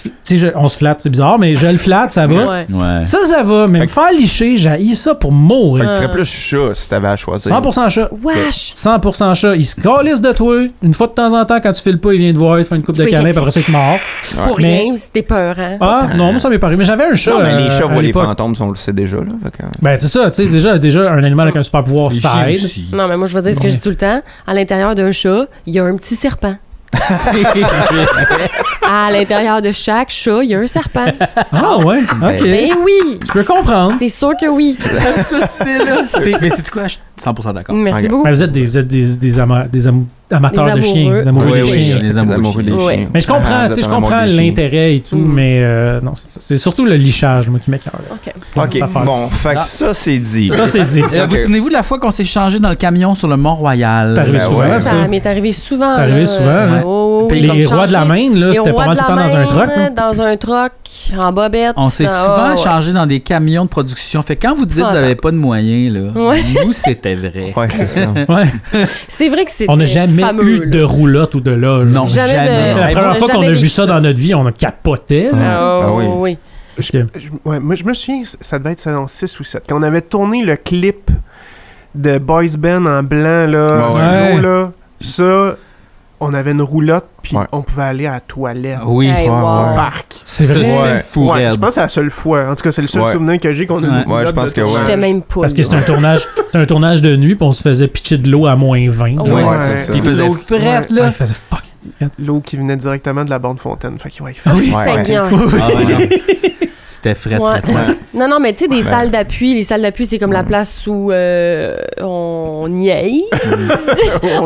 flatte, c'est bizarre, mais je le flatte, ça va. Ouais. Ça va. Mais me faire licher, j'haïs ça pour mourir. Fait que tu serais plus chat si t'avais à choisir. 100% chat. Wesh! 100% chat. Il se calisse de toi. Une fois de temps en temps, quand tu files pas, il vient te voir, il fait une coupe de câlin, puis après ça, il te mord. Pour rien, c'était peur, hein? Ah, non, moi, ça m'est pas arrivé. Mais j'avais un chat. Non, mais les chats voient les fantômes, on le sait déjà, là. Ben, c'est ça, tu sais, déjà, un animal avec un super pouvoir, ça aide. Non, mais moi, je vais dire ce que je dis tout le temps. À l'intérieur d'un chat, il y a un petit serpent. À l'intérieur de chaque chat, il y a un serpent. Ah ouais? Ok. Ben oui! Je peux comprendre. C'est sûr que oui. Mais c'est quoi? Je suis 100% d'accord. Merci beaucoup. Mais vous êtes des amateurs de chiens, des amoureux des chiens. Les amoureux des chiens. Mais je comprends l'intérêt et tout, mais non, c'est surtout le lichage, moi, qui m'écoeure. OK, bon, fait que ça, c'est dit. Ça, c'est dit. Vous souvenez-vous de la fois qu'on s'est changé dans le camion sur le Mont-Royal? C'est arrivé souvent, ça. Ça m'est arrivé souvent. C'est arrivé souvent, là. Les rois de la Maine, là, c'était pas mal tout le temps dans un truck. Dans un truck, en bobette. On s'est souvent changé dans des camions de production. Fait que quand vous dites que vous n'avez pas de moyens, là, nous, c'était vrai. Ouais, c'est ça. C'est vrai que c'était on n'a jamais eu de roulotte ou de loge. Non, jamais. La première fois qu'on a vu ça dans notre vie, on a capoté. Oui. Moi, je me souviens, ça devait être saison 6 ou 7, quand on avait tourné le clip de Boys Band en blanc, là, ça, on avait une roulotte, puis on pouvait aller à la toilette. Oui, au parc. C'est vrai. C'était fou. Je pense que c'est la seule fois. En tout cas, c'est le seul souvenir que j'ai qu'on a une roulotte. Je pense que J'étais même pas. Parce que c'était un tournage de nuit, puis on se faisait pitcher de l'eau à -20. Ouais, c'est ça. Il faisait frette, là. Il faisait fucking l'eau qui venait directement de la borne fontaine. Fait que, ouais, Seigneur. Non. C'était frais. Non, mais tu sais, des salles d'appui, les salles d'appui, c'est comme la place où on niaise,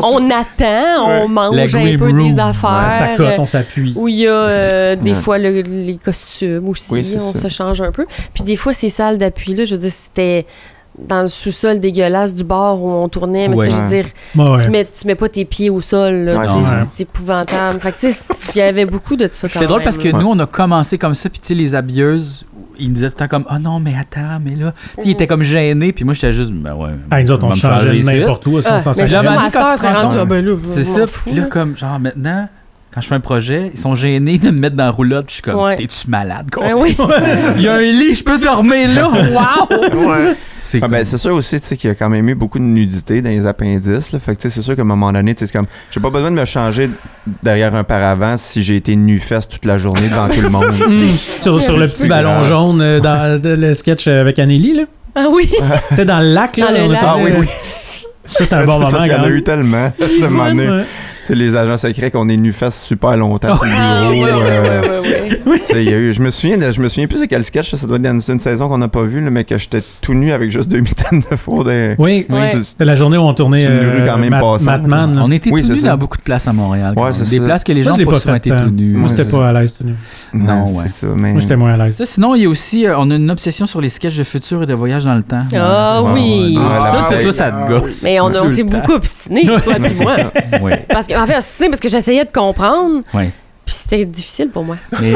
on attend, on mange un peu des affaires. Ça cote, on s'appuie. Où il y a des fois les costumes aussi, on se change un peu. Puis des fois, ces salles d'appui-là, je veux dire, c'était dans le sous-sol dégueulasse du bar où on tournait, mais tu sais, je veux dire, tu mets pas tes pieds au sol, là, c'est épouvantable. Fait que tu sais, il y avait beaucoup de ça quand même. C'est drôle parce que nous, on a commencé comme ça, puis tu sais, les habilleuses, ils nous disaient tout le temps comme « Ah non, mais attends, mais là... » Tu sais, ils étaient comme gênés, puis moi, j'étais juste « Ben ouais... » nous autres, on changeait n'importe où, ça, mais c'est ça, master, c'est rendu... C'est ça, puis là, comme, genre, maintenant... Quand je fais un projet, ils sont gênés de me mettre dans la roulotte. Puis je suis comme, t'es-tu malade, quoi? Il y a un lit, je peux dormir là. Wow! C'est sûr aussi qu'il y a quand même eu beaucoup de nudité dans les appendices. Là. Fait que c'est sûr qu'à un moment donné, c'est comme, j'ai pas besoin de me changer derrière un paravent si j'ai été nu-fesse toute la journée devant tout le monde. sur le petit ballon jaune dans le sketch avec Anneli, là. Ah oui! T'es dans le lac, là. Oui. Ça, c'était un bon moment. Il y en a eu tellement. Cette année. C'est les agents secrets qu'on est nu-face super longtemps. Je me souviens plus de quel sketch, ça doit être dans une saison qu'on n'a pas vue, mais que j'étais tout nu avec juste 2 mitaines de faux. C'était la journée où on tournait Matman. On était tout nus dans beaucoup de places à Montréal. Des places que les gens n'ont pas été tout nus. Moi, j'étais pas à l'aise tout nu. Non, c'est ça. Moi, j'étais moins à l'aise. Sinon, il y a aussi, on a une obsession sur les sketchs de futur et de voyage dans le temps. Ah oui! Ça, c'est tout ça de gosse. Mais on s'est beaucoup obstinés, toi et moi. En fait, c'est parce que j'essayais de comprendre. Oui. Puis c'était difficile pour moi. Mais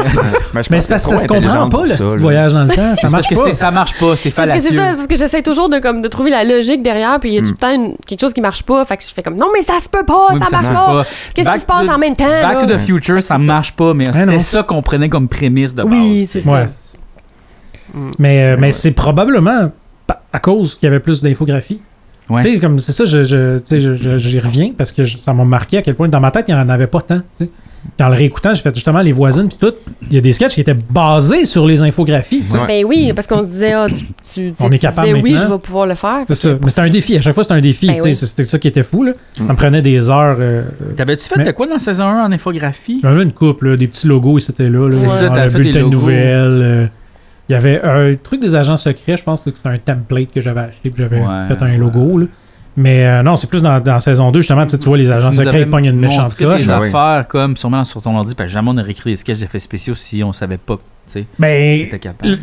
c'est parce que ça se comprend pas, le petit voyage dans le temps. Ça marche pas. Ça marche pas, c'est fallacieux. C'est parce que j'essaie toujours de trouver la logique derrière, puis il y a tout le temps quelque chose qui marche pas. Fait que je fais comme, non, mais ça se peut pas, ça marche pas. Qu'est-ce qui se passe en même temps? Back to the Future, ça marche pas, mais c'était ça qu'on prenait comme prémisse de base. Oui, c'est ça. Mais c'est probablement à cause qu'il y avait plus d'infographie. Ouais. Tu sais, comme c'est ça, j'y reviens parce que ça m'a marqué à quel point dans ma tête, il n'y en avait pas tant. T'sais. En le réécoutant, j'ai fait justement les voisines puis tout. Il y a des sketchs qui étaient basés sur les infographies. Ben oui, parce qu'on se disait, on est capable maintenant. Oui, je vais pouvoir le faire. C'est ça. Mais c'était un défi. À chaque fois, c'était un défi. Ben c'était ça qui était fou. Là. Ça me prenait des heures. T'avais-tu fait de quoi dans saison 1 en infographie? Il y avait une couple, là, des petits logos, c'était là. C'est ça, t'avais fait bulletin de nouvelles. Il y avait un truc des agents secrets, je pense que c'était un template que j'avais acheté puis j'avais fait un logo. Là. Mais non, c'est plus dans saison 2, justement, tu vois, les agents secrets, ils pognent une méchante coche. Des affaires comme, sûrement sur ton ordi, parce que jamais on aurait écrit des sketchs d'effets spéciaux si on savait pas, tu sais, t'étais capable.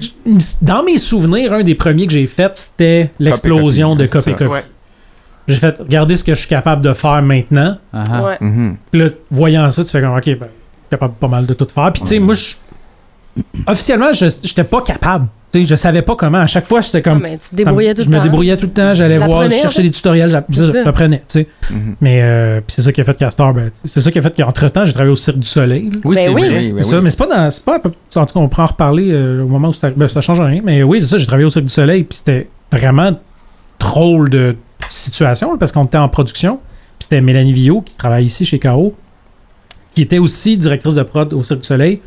Dans mes souvenirs, un des premiers que j'ai fait, c'était l'explosion de Copy. Ouais. J'ai fait, regardez ce que je suis capable de faire maintenant. Puis là, voyant ça, tu fais comme, OK, ben, capable pas mal de tout faire. Puis tu sais, moi, officiellement, j'étais pas capable. T'sais, je savais pas comment. À chaque fois, j'étais comme. Tu te débrouillais tout le temps. Je me débrouillais tout le temps. J'allais voir, je cherchais des tutoriels, j'apprenais. Mais puis c'est ça qui a fait Castor. C'est ça qui a fait qu'entre-temps, j'ai travaillé au Cirque du Soleil. Oui, c'est vrai. C'est ça, mais c'est pas en tout cas, on pourra en reparler au moment où ça change rien. Mais oui, c'est ça, j'ai travaillé au Cirque du Soleil. Puis c'était vraiment drôle de situation parce qu'on était en production. Puis c'était Mélanie Villot qui travaille ici chez KO, qui était aussi directrice de prod au Cirque du Soleil.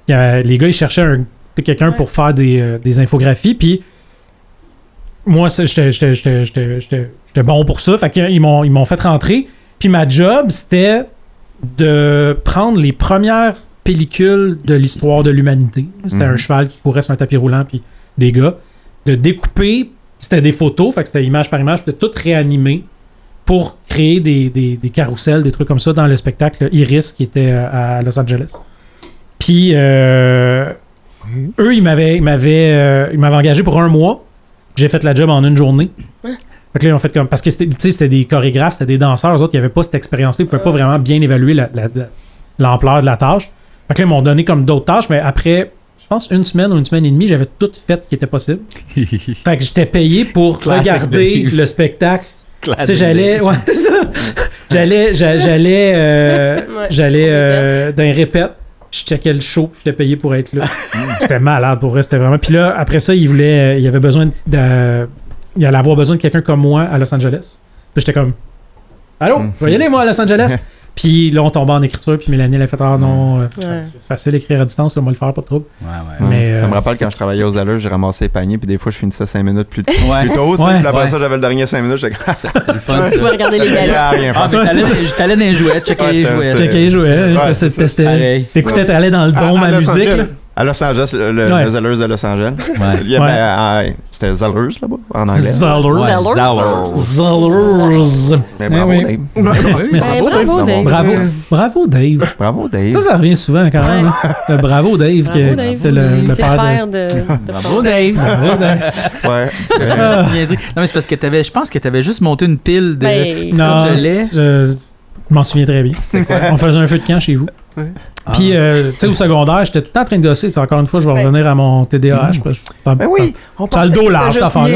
Les gars, ils cherchaient quelqu'un pour faire des infographies, puis moi, j'étais bon pour ça, fait qu'ils m'ont fait rentrer, puis ma job, c'était de prendre les premières pellicules de l'histoire de l'humanité. C'était un cheval qui courait sur un tapis roulant, puis des gars, de découper, c'était des photos, fait que c'était image par image, puis de tout réanimer pour créer des carousels, des trucs comme ça dans le spectacle Iris qui était à Los Angeles. Puis eux, ils m'avaient engagé pour 1 mois. J'ai fait la job en 1 journée. Fait que là, ils ont fait comme. Parce que c'était des chorégraphes, c'était des danseurs. Eux autres, ils n'avaient pas cette expérience-là. Ils ne pouvaient pas vraiment bien évaluer l'ampleur de la tâche. Fait que là, ils m'ont donné comme d'autres tâches, mais après, je pense, 1 semaine ou 1 semaine et demie, j'avais tout fait ce qui était possible. Fait que j'étais payé pour regarder le spectacle. Tu sais, j'allais. Ouais, c'est ça. J'allais dans les répètes. Je checkais le show, j'étais payé pour être là. C'était malade pour vrai, c'était vraiment. Puis là, après ça, il allait avoir besoin de quelqu'un comme moi à Los Angeles. Puis j'étais comme, allô, je vais y aller moi à Los Angeles. Puis là, on tombait en écriture, puis Mélanie, elle a fait « Ah non, c'est facile d'écrire à distance, là, on va le faire, pas de trouble. » Mais, ça me rappelle quand je travaillais aux allures, j'ai ramassé les paniers, puis des fois, je finissais 5 minutes plus tôt. Puis Ouais. après ça, j'avais le dernier 5 minutes, j'étais comme... C'est le fun, Tu peux ça. regarder les gars. rien Ah, mais t'allais dans les jouets, checker les jouets. checker les jouets, pareil. t'écoutais, t'allais dans le dôme à Los musique, Angeles. là. À Los Angeles, les allures de Los Angeles. Il y avait, c'était les allures là-bas, en anglais. Zellers. Zellers. Mais bravo, oui. Dave. Merci. Bravo, Dave. Bravo, Dave. Bravo, Dave. Ça revient souvent quand même. Hein. Le bravo, Dave. Bravo, Dave. Le C'est père de... de Bravo, Dave. Bravo, Dave. Ouais. Non, mais c'est parce que je pense que t'avais juste monté une pile de Ben, scoop Non, de lait. je m'en souviens très bien. On faisait un feu de camp chez vous. Puis, tu sais, au secondaire, j'étais tout le temps en train de gosser. T'sais, encore une fois, je vais revenir à mon TDAH. parce que Mais oui, on Ça a le dos large, cette affaire-là.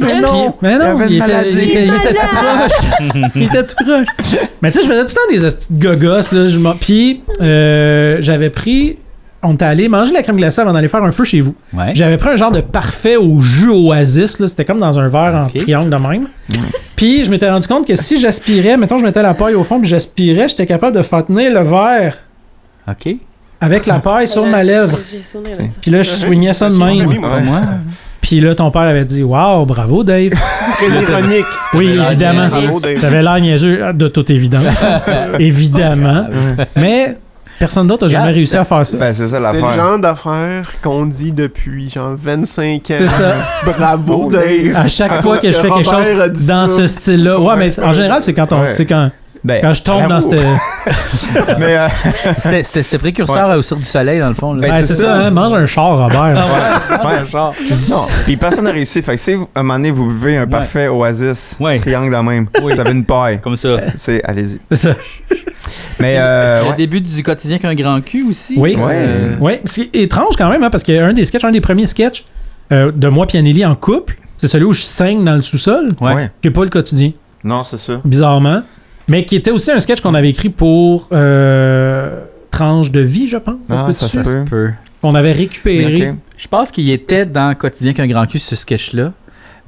mais non. Mais non, il y avait une il maladie. était tout proche. Il était tout proche. Mais tu sais, je faisais tout le temps des hosties de gogos. Là. Puis, j'avais pris... On était allé manger la crème glacée avant d'aller faire un feu chez vous. Ouais. J'avais pris un genre de parfait au jus Oasis. Là. C'était comme dans un verre en triangle de même. Puis, je m'étais rendu compte que si j'aspirais, mettons, je mettais la paille au fond puis j'aspirais, j'étais capable de faire tenir le verre OK. avec la paille sur ma lèvre. J'ai souvenir de ça. Puis là, je swingais ça de même. Oui, moi. Moi? Puis là, ton père avait dit « Wow, bravo, Dave! » Très ironique. Oui, évidemment. Bravo, Dave. T'avais l'air niaiseux de toute évidence. Évidemment. Mais personne d'autre n'a jamais réussi à faire ça. Ben, c'est ça C'est le l'affaire. genre d'affaire qu'on dit depuis genre 25 ans. C'est ça. Bravo, Dave. À chaque fois que je fais quelque Robert a chose dit dans ça. ce style-là. Ouais, mais en général, c'est quand on, Ouais. tu sais, quand Ben, je tombe dans bravo. cette. Mais, C'était précurseur au Cirque du Soleil, dans le fond. Là. Ben, Ouais, c'est c'est ça. ça, hein? Mange un char, Robert. Non, puis personne n'a réussi. Fait que si à un moment donné, vous buvez un parfait Oasis, Ouais. triangle de même, Oui. vous avez une paille. Comme ça. C'est, allez-y. C'est ça. Mais, Le ouais. début du quotidien qu'un grand cul aussi. Oui. Ouais. Oui. C'est étrange quand même, hein, parce qu'un des sketchs, un des premiers sketchs de moi et Anneli en couple, c'est celui où je saigne dans le sous-sol, Ouais. Ouais. qui n'est pas le quotidien, Non, c'est ça. bizarrement. Mais qui était aussi un sketch qu'on avait écrit pour Tranche de vie, je pense. Ah, peut ça se se peut. Peu. qu'on avait récupéré. Ok. Je pense qu'il était dans Quotidien qu'un grand cul, ce sketch-là.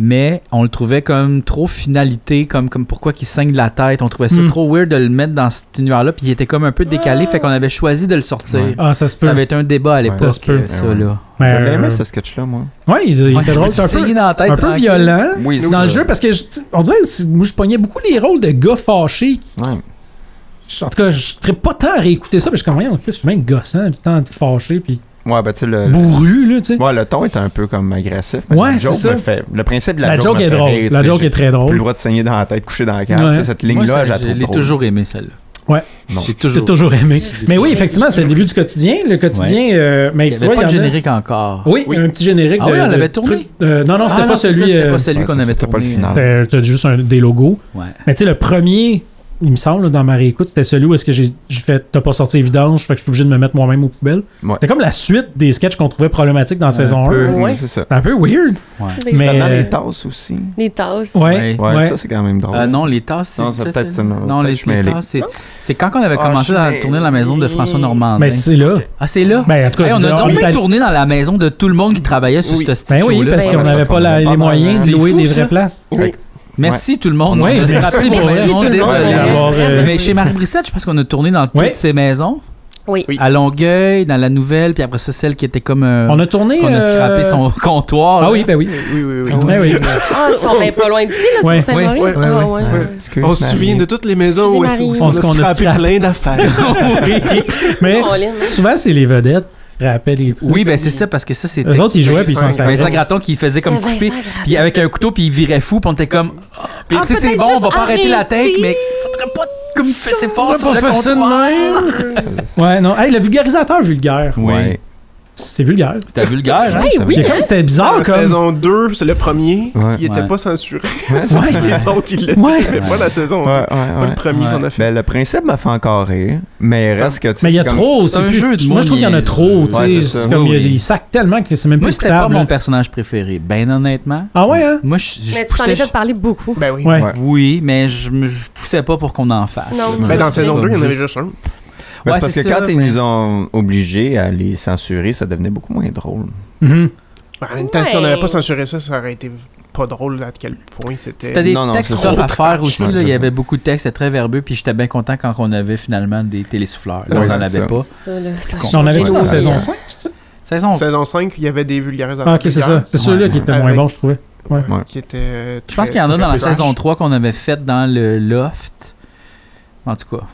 Mais on le trouvait comme trop finalité, comme pourquoi qu'il saigne de la tête. On trouvait ça trop weird de le mettre dans cet univers-là. Puis il était comme un peu décalé, fait qu'on avait choisi de le sortir. Ouais. Ah, ça se peut. Ça avait été un débat à l'époque, Ça se peut. ça, là. Mais, J'avais aimé ce sketch-là, moi. Ouais, il Ouais, était je drôle. me C'est un suis peu, saigné dans la tête, un peu tranquille. violent Oui, dans le jeu parce que on dirait que moi je pognais beaucoup les rôles de gars fâchés. Ouais. En tout cas, je serais pas tant à réécouter ça, mais je suis comme, voyons, je suis même gossant, tout le temps fâché, puis Ouais, ben, tu sais, bourru, là, tu sais. Ouais, le ton est un peu comme agressif. Mais Ouais, la joke c'est ça. me fait. Le principe de La joke me est fait drôle. rire, La tu sais, joke est très Plus le drôle. droit de saigner dans la tête, coucher dans la cave. Ouais. Tu sais, cette Moi, ligne-là, je la je trouve l'ai drôle. toujours aimé, celle-là. Ouais. Non. J'ai J'ai toujours aimé. Mais oui, effectivement, c'est le début du quotidien. Le quotidien, mais Il n'y tu avait vois, pas de il y en a- générique encore. Oui, un petit générique. Ah de, oui, on de l'avait tourné? trucs. Non, non, c'était Ah, pas c'est ça, celui. c'était pas celui Ouais, qu'on ça, avait c'était pas le tourné. final. C'était juste des logos. Ouais. Mais tu sais, le premier, il me semble, là, dans ma réécoute, c'était celui où est-ce que j'ai fait « T'as pas sorti évidence, fait que je suis obligé de me mettre moi-même aux poubelles Ouais. ». C'était comme la suite des sketchs qu'on trouvait problématiques dans la saison 1. peu. Oui, c'est ça. C'est un peu weird. Ouais. Mais, Pendant les tasses aussi. Les tasses. Ouais, Ouais. Ouais, ça, c'est quand même drôle. Non, les tasses, c'est Non, c'est peut-être ça, Non, peut-être les je suis mêlé. tasses, c'est quand on avait Ah, commencé je à suis tourner dans la maison de François Normandin. Mais c'est là. Ah, c'est là? Ben, en tout cas, Hey, on je veux a dire, donc est allé- tourné dans la maison de tout le monde qui travaillait sur ce Ben studio-là. oui, parce Ouais, qu'on parce n'avait qu'on pas avait les pas moyens mal. de louer C'est des fou, vraies ça. places. Fait que- Merci tout le monde. Oui, On a merci scrappé pour nos vrai. maisons, Tout le monde. désolé. D'avoir, Mais chez Marie Brissette, je pense qu'on a tourné dans toutes Ouais. ces maisons. Oui. À Longueuil, dans la nouvelle, puis après ça, celle qui était comme... On a tourné. qu'on a scrappé son comptoir. Ah là. oui, ben oui. Oui, oui, oui. Ben oui. Ah, ils sont bien pas loin d'ici, là, Ouais. sur Saint-Maurice. Ouais, Ah, ouais, ouais. Excuse, On se Marie. souvient de toutes les maisons où Excusez, on a Marie. On a scrappé scrappé. plein d'affaires. Mais Colin. souvent, c'est les vedettes qui se rappellent les trucs. Oui, ben c'est ça, parce que ça, c'était... Eux autres, ils jouaient, puis ils s'en Vincent Vincent savaient. Gratton qui faisait comme C'était couper, Vincent Gratton. puis avec un couteau, puis il virait fou, puis on était comme... Puis Ah, tu sais, c'est peut-être bon, on juste va pas arrêter la tête, arrêter. mais faudrait pas comme c'est fort On sur a le pas fait ça de comptoir. même. Ouais, non. Hey, le vulgarisateur vulgaire. Ouais. C'est vulgaire. C'était vulgaire, hein? Hey, oui, Il y a comme c'était bizarre En comme. saison 2, c'est le premier, Ouais. il était Ouais. pas censuré. Ouais, c'est Ouais. ça. Les autres, ils l'étaient. Ouais. Mais pas la saison. Ouais, Pas ouais, le premier Ouais. qu'on a fait. Ben, le principe m'a fait encore rire, mais reste que, tu sais, Mais il y a c'est comme- trop. c'est un plus- jeu de Moi, mots je trouve qu'il y en a niaiseux. trop. tu sais, Ouais, c'est ça. c'est comme Oui, oui. ils sacent tellement que c'est même Moi, pas c'était pas écoutable. mon là. personnage préféré, ben honnêtement. Ah ouais, hein? Moi, je Mais tu t'en poussais... es fait parler beaucoup. Ben oui. Ouais. Ouais. Oui, mais je poussais pas pour qu'on en fasse. Non, là. Ben, dans c'est saison ça. 2, il y en avait juste un. Ben, Ouais, c'est parce c'est que quand ça, ils mais- nous ont obligés à les censurer, ça devenait beaucoup moins drôle. Mhm. En même temps, si on n'avait pas censuré ça, ça aurait été pas drôle à quel point c'était... C'était des textes tough à faire aussi. Ouais, Là. Il y ça. avait beaucoup de textes, c'était très verbeux, puis j'étais bien content quand on avait finalement des télésouffleurs. Là, Ouais, on n'en c'est avait ça. pas. Ça, là, ça a On avait changé tout en nos saison vies. 5, c'est ça? Saison. 5, il y avait des vulgarisateurs. Ah, ok, c'est ça. C'est ceux-là qui étaient moins Avec- bons, je trouvais. Ouais. Ouais. Qui était Je pense qu'il y en a dans la saison 3 qu'on avait fait dans le loft. En tout cas.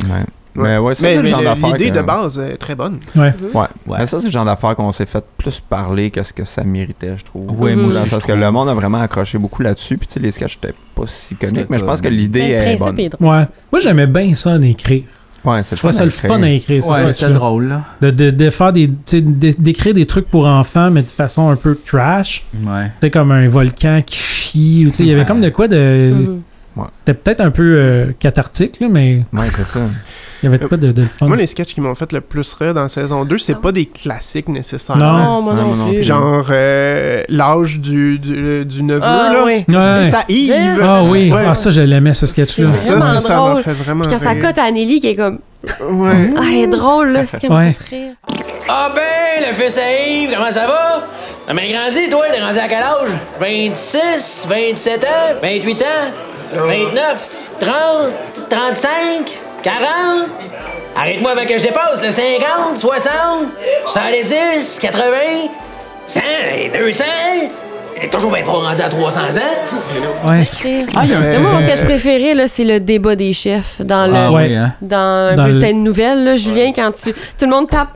Ouais. Mais ouais, ça, Mais c'est le genre d'affaire. l'idée que- de base est très bonne. Ouais. Ouais. Mais ça, c'est le genre d'affaire qu'on s'est fait plus parler que ce que ça méritait, je trouve. Ouais, moi aussi, Parce je que trouve. le monde a vraiment accroché beaucoup là-dessus. Puis, tu sais, les sketchs étaient pas si comiques, mais je pense que l'idée Le est principe bonne. est drôle. Ouais. Moi, j'aimais bien ça en écrire. Ouais, c'est Je trouvais ça le fun à écrire. Ouais, ça, c'était ça. drôle, là. De faire des. Tu sais, d'écrire des trucs pour enfants, mais de façon un peu trash. Ouais. Tu sais, comme un volcan qui chie. Ou, tu sais, il y avait comme de quoi de. Mhm. C'était peut-être un peu cathartique, là, mais Ouais, c'est ça. il y avait de quoi de fun. Moi, les sketchs qui m'ont fait le plus rire dans saison 2, c'est pas des classiques nécessairement. Non. Non, moi Non, moi non non plus. plus. Genre l'âge du neveu, Ah, là. oui. Ouais. Ça Yves. Ah oui, Ouais. ah, ça, je l'aimais, ce sketch-là. C'est vraiment ça m'a drôle. fait vraiment Puis quand ça rire. cote à Nelly qui est comme Ouais. ah, elle est drôle là, c'est ce qui Ouais. me fait rire. Ah ben, le fils à Yves, comment ça va? T'as bien grandi, toi? T'es rendu à quel âge? 26, 27 ans, 28 ans, 29, 30, 35, 40? Arrête-moi avant que je dépasse, le 50, 60, 70, 80, 100, 200? T'es toujours bien pas rendu à 300 ans? Ouais. Rire. Ah, il y avait- Moi, mon sketch préféré, là, c'est le débat des chefs dans le Ah Ouais. oui, hein. dans un Dans bulletin de nouvelles. Là, Julien, quand tout le monde tape.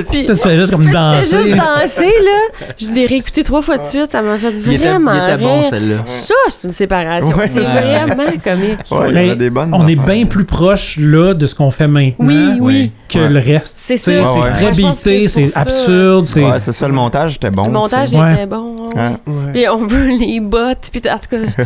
Puis, Toi, tu fais juste comme tu fais danser. juste danser, là. Je l'ai réécouté 3 fois de suite. Ça m'a fait Il était vraiment bon, rire. celle-là. Ça, c'est une séparation. Ouais. C'est vraiment comique. Ouais, il y Mais avait des bonnes on est affaires. bien plus proche, là, de ce qu'on fait maintenant Oui, oui. que Ouais. le reste. C'est Tu sais, ça. C'est Ouais, très ouais. Je pense que beaté, c'est pour c'est ça. absurde, c'est... Ouais, c'est ça, le montage était bon. Le montage tu sais. Ouais. était bon. Ouais. Ouais. Ouais. Puis on veut les bottes. Puis en tout cas,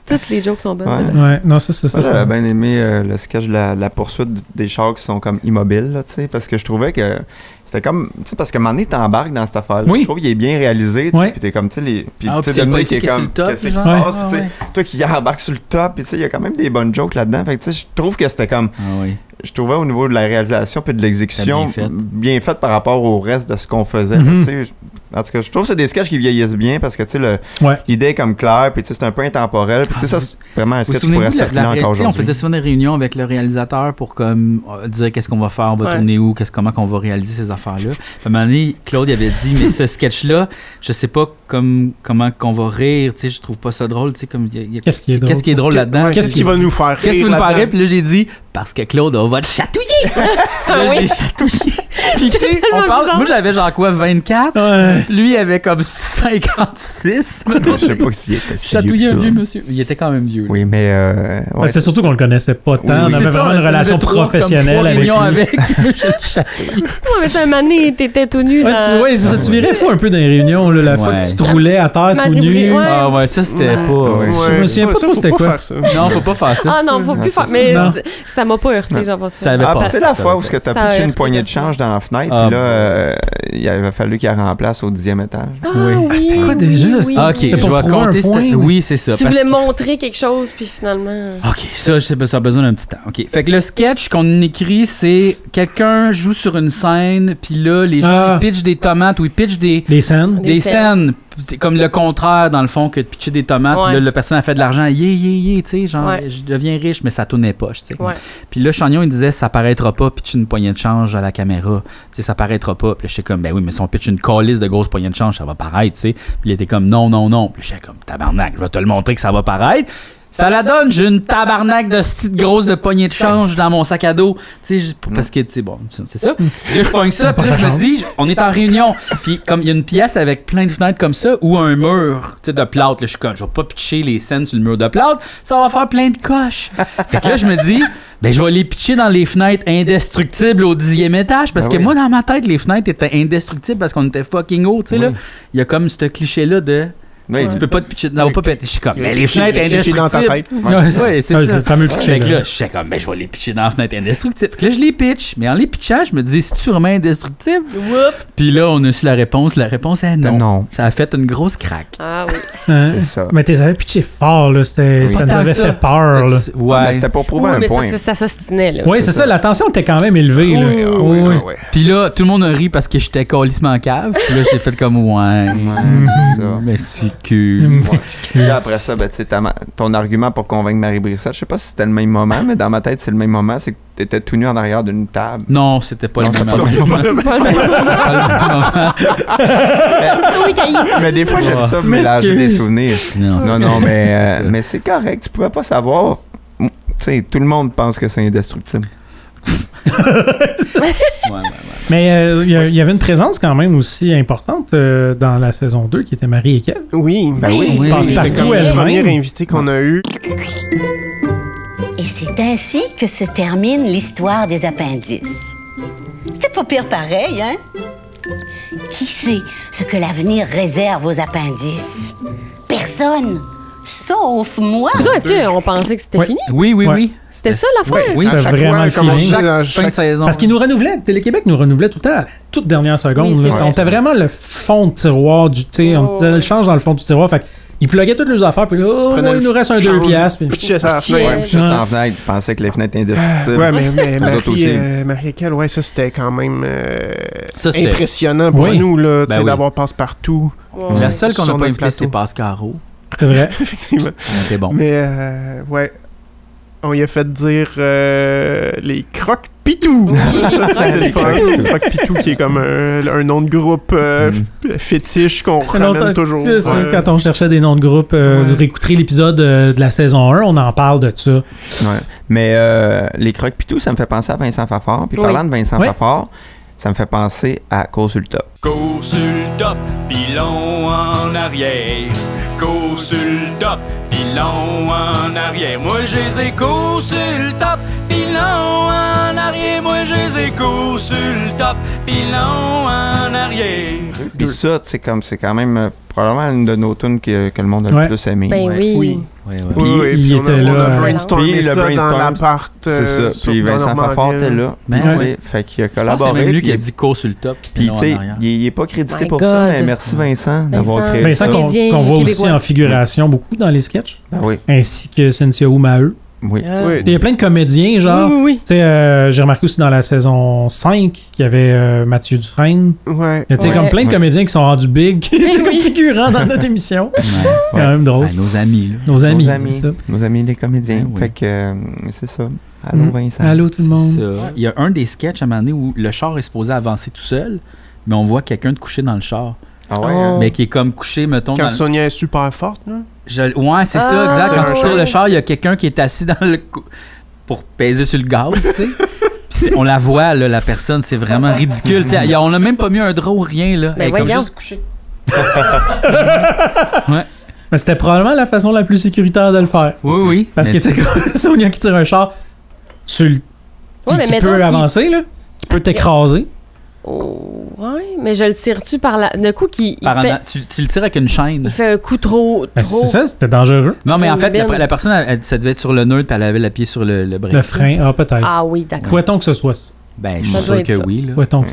toutes les jokes sont bonnes. Ouais. Ouais, non, ça, Moi, j'avais bien aimé le sketch de la poursuite des chars qui sont comme immobiles, là, tu sais, parce que je trouvais que c'était comme, tu sais, parce que un moment donné, t'embarques dans cette affaire-là. Oui. Je trouve qu'il est bien réalisé, tu sais, Ouais. puis t'es comme, tu sais, les. Puis, Ah, tu puis sais, c'est le Denis policier qui est sur le top, qu'est-ce qui se genre. passe, Ah, puis tu sais, ouais. toi qui embarques sur le top, puis tu sais, il y a quand même des bonnes jokes là-dedans. Fait que, tu sais, je trouve que c'était comme, Ah oui. je trouvais au niveau de la réalisation puis de l'exécution, C'était bien fait par rapport au reste de ce qu'on faisait, Mhm. tu sais. En tout cas, je trouve que c'est des sketchs qui vieillissent bien parce que, tu sais, Ouais. l'idée est comme claire, puis tu sais, c'est un peu intemporel, puis tu sais, ça, c'est vraiment un Vous sketch qui pourrait souvenez-vous de circuler encore tu sais, on aujourd'hui. faisait souvent des réunions avec le réalisateur pour comme dire qu'est-ce qu'on va faire, on va Ouais. tourner où, comment qu'on va réaliser ces affaires-là. À un moment donné, Claude il avait dit mais ce sketch-là, je sais pas comment qu'on va rire, tu sais, je trouve pas ça drôle, tu sais comme il y a- Qu'est-ce qui est drôle? qu'est-ce qui est drôle là-dedans. Ouais, Qu'est-ce qui va nous faire rire? Qu'est-ce qui va nous faire là-dedans? rire? Puis là, j'ai dit, parce que Claude, on va te chatouiller! Puis là, je l'ai chatouillé. Puis, tu sais, on parle. bizarre. Moi, j'avais genre quoi, 24? Ouais. Lui, il avait comme 56. Je sais pas s'il était si Chatouiller vieux un que ça. vieux monsieur. Il était quand même vieux. là. Oui, mais Ouais, ouais, c'est surtout qu'on le connaissait pas tant. Oui, on oui. avait C'est ça, vraiment une ça relation faisait trois professionnelle avec lui. réunions avec. Je le chatouille. Ouais, mais c'est un moment donné, t'étais tout nu. Ouais, dans... ouais, c'est ça, tu virais fou un peu dans les réunions, là, la fois Ouais. que tu te roulais à terre tout Marie nu. Bré, ouais. Ah ouais, ça, c'était pas. Ouais. Je me souviens pas ça, trop faut c'était pas quoi. faire ça. Non, faut pas faire ça. Ah non, faut plus Non, faire. c'est Mais ça. ça m'a pas heurté, Non. j'en pense. Ça avait Ah, pas tu sais, ça, la ça fois avait où pas tu as ça. pitché Ça une a poignée de heurté change dans la fenêtre, Ah, puis là, il avait fallu qu'il remplace au 10e étage. Ah, Oui. oui. Ah, c'était quoi déjà, oui, ça? Ok, oui. je pour vais prouver un raconter. point, Oui, c'est ça. Tu parce voulais que- montrer quelque chose, puis finalement. OK, ça, je sais pas, ça a besoin d'un petit temps. OK. Fait que le sketch qu'on écrit, c'est quelqu'un joue sur une scène, puis là, les gens Ah. ils pitchent des tomates ou ils pitchent des Les scènes. Des scènes. C'est comme le contraire, dans le fond, que de pitcher des tomates. Ouais. Puis là, le personne a fait de l'argent. Tu sais, genre, Ouais. je deviens riche, mais ça tournait pas, tu sais. Ouais. Puis là, Chagnon, il disait, ça paraîtra pas, pitcher une poignée de change à la caméra. Tu sais, ça paraîtra pas. Puis là, j'étais comme, ben oui, mais si on pitch une calice de grosses poignées de change, ça va paraître, tu sais. Puis il était comme, non, non, non. Puis j'étais comme, tabarnak, je vais te le montrer que ça va paraître. Ça la donne, j'ai une tabarnak de petite grosse de poignée de change dans mon sac à dos. Tu sais, parce que, tu sais, bon, c'est ça. Puis là, je pogne ça, puis là, je me dis, on est en réunion. Puis comme il y a une pièce avec plein de fenêtres comme ça, ou un mur, tu sais, de plâtre, là, je suis comme, je vais pas pitcher les scènes sur le mur de plâtre, ça va faire plein de coches. Fait que là, je me dis, ben, je vais les pitcher dans les fenêtres indestructibles au 10e étage, parce Ben que oui. moi, dans ma tête, les fenêtres étaient indestructibles parce qu'on était fucking haut, tu sais, là. Il y a comme ce cliché-là de Oui, Tu peux pas te pitcher, non, pas péter. Je suis comme, mais les fenêtres Pitcher dans ta indestructibles. tête. Ouais, c'est ça. Le fameux pitcher. Fait que là, je suis comme, ben, je vais les pitcher dans la fenêtre indestructible. Fait que là, je les pitch. Mais en les pitchant, je me disais, c'est-tu vraiment indestructible? Puis là, on a su la réponse. La réponse est non. Non. Ça a fait une grosse craque. Ah oui. Hein? c'est ça. Mais t'es avais pitché fort, là. Ça nous Tant avait que ça. fait peur, là. Ouais. Mais c'était pour prouver Oui, un mais point. ça s'ostinait, là. Oui, c'est ça. La tension était quand même élevée, là. Oui, Oui, oui. Puis là, tout le monde a ri parce que j'étais calissement cave. Puis là, j'ai fait comme, ouais. c'est ça. Mais c'est que. Puis là, après ça, ben, tu sais, ton argument pour convaincre Marie Brissette, je sais pas si c'était le même moment, mais dans ma tête, c'est le même moment, c'est que t'étais tout nu en arrière d'une table. Non, c'était pas Non, le c'est même pas le moment. Pas le même. Pas le même moment. Oui, quand Mais des fois, j'aime ça, Mais mélanger excuse. des souvenirs. Non, Non, c'est ça. mais c'est correct, tu pouvais pas savoir. Tu sais, tout le monde pense que c'est indestructible. Ouais. Mais il y avait une présence quand même aussi importante dans la saison 2 qui était Marie et Kev. Oui, ben oui. Oui. Passe C'est partout comme le elle-même. premier invité qu'on a eu. Et c'est ainsi que se termine l'histoire des appendices. C'était pas pire pareil, hein? Qui sait ce que l'avenir réserve aux appendices? Personne, sauf moi. Plutôt, est-ce qu'on pensait que c'était Ouais. fini? Oui. Ouais. C'était ça l'affaire? Oui, À ben, chaque vraiment fois, le comme on feeling. disait, à Fin de chaque- saison. Parce qu'ils nous renouvelaient, Télé-Québec nous renouvelait tout le temps, à la toute dernière seconde. Oui, là. c'est On était vrai. vraiment le fond de tiroir du thé. On le change dans le fond du tiroir. Fait ils pluguaient toutes les affaires, puis là, oh, Prenait il nous reste un change, 2 piastres. puis- pitchait ça à la Pitchait. fenêtre. Ouais, je suis en fenêtre, je pensais que les fenêtres étaient indestructibles. Ouais, mais Les autres aussi. Marie et Kel, ouais, ça c'était quand même Ça, c'était- impressionnant pour Oui. nous, là, tu sais, Ben oui. d'avoir passe-partout. Ouais. La seule qu'on Sur n'a pas notre invitée, plateau. c'est Pascaro. C'est vrai. Effectivement. On était bon. Mais, ouais. On y a fait dire les croque-pitous. Ça, c'est le fun. Croque-pitou qui est comme un nom de groupe fétiche qu'on ramène toujours. C'est ça, Ouais. quand on cherchait des noms de groupe, vous réécouterez l'épisode de la saison 1, on en parle de ça. Ouais. Mais les croque-pitous, ça me fait penser à Vincent Fafard. Puis Oui. parlant de Vincent Oui. Fafard, ça me fait penser à Cours sur le top. Cours sur le top, pilon en arrière. Cours sur le top, pilon en arrière. Moi, je les ai cours sur le top, pilon en arrière. Moi, je les ai cours sur le top, pilon en arrière. Puis ça, c'est quand même probablement une de nos tunes que le monde a Ouais. le plus aimé. Ben Ouais. oui. Oui. Ouais. Oui, oui, il puis était on là. a brainstormé Puis le ça brainstorm, dans l'appart. C'est ça. sur- Puis dans Vincent Fafard Normandie. était là. Ben Tu ouais. sais, fait qu'il a Je pense que c'est collaboré. même lui qui a puis dit cours sur le top. Puis, pilon tu sais, en arrière. il est pas crédité My pour ça, God. mais merci Vincent d'avoir Vincent. créé Vincent ça. qu'on Comédien voit aussi québécois. en figuration beaucoup dans les sketchs, Ben oui, ainsi que Cynthia Maheu. oui. Oui. Il y a plein de comédiens, genre. Oui. Tu sais, j'ai remarqué aussi dans la saison 5 qu'il y avait Mathieu Dufresne. Ouais. Il y a tu sais, Ouais. comme plein de Ouais. comédiens qui sont rendus big, qui étaient comme Oui. figurants dans notre émission. Ouais. Quand même drôle. Ben, nos amis, là. Nos amis. Nos amis. c'est ça. Nos amis les comédiens. Ben oui. Fait que c'est ça. Allô Mm. Vincent. Allô tout le monde. Ça. Il y a un des sketchs à un moment donné où le char est supposé avancer tout seul, mais on voit quelqu'un de couché dans le char. Ah ouais, Oh. hein? Mais qui est comme couché, mettons. Quand dans... Sonia est super forte, là. Ouais, c'est ça, Ah, exact. Quand c'est tu un tires char. le char, il y a quelqu'un qui est assis dans le pour peser sur le gaz, tu sais. Puis on la voit, là, la personne, c'est vraiment ridicule. Tu sais, on n'a même pas mis un drap ou rien, là. Ben Elle est comme voyons. juste couchée. Mais c'était probablement la façon la plus sécuritaire de le faire. Oui, oui. Parce que Mais tu sais, comme Sonia qui tire un char sur le. Ouais, mais qui mettons peut qu'il- avancer, là. Qui peut t'écraser. Oh, ouais, mais je le tire-tu par la. Le coup qui. tu le tires avec une chaîne. Il fait un coup trop. Ben, trop... c'est ça, c'était dangereux. Non, mais en fait, Ben. la personne, ça devait être sur le neutre, puis elle avait le pied sur le break. Le frein, ah, peut-être. Ah oui, d'accord. Souhaitons que ce soit ça. Ben, je Ça suis doit sûr être que ça. oui, là. Souhaitons.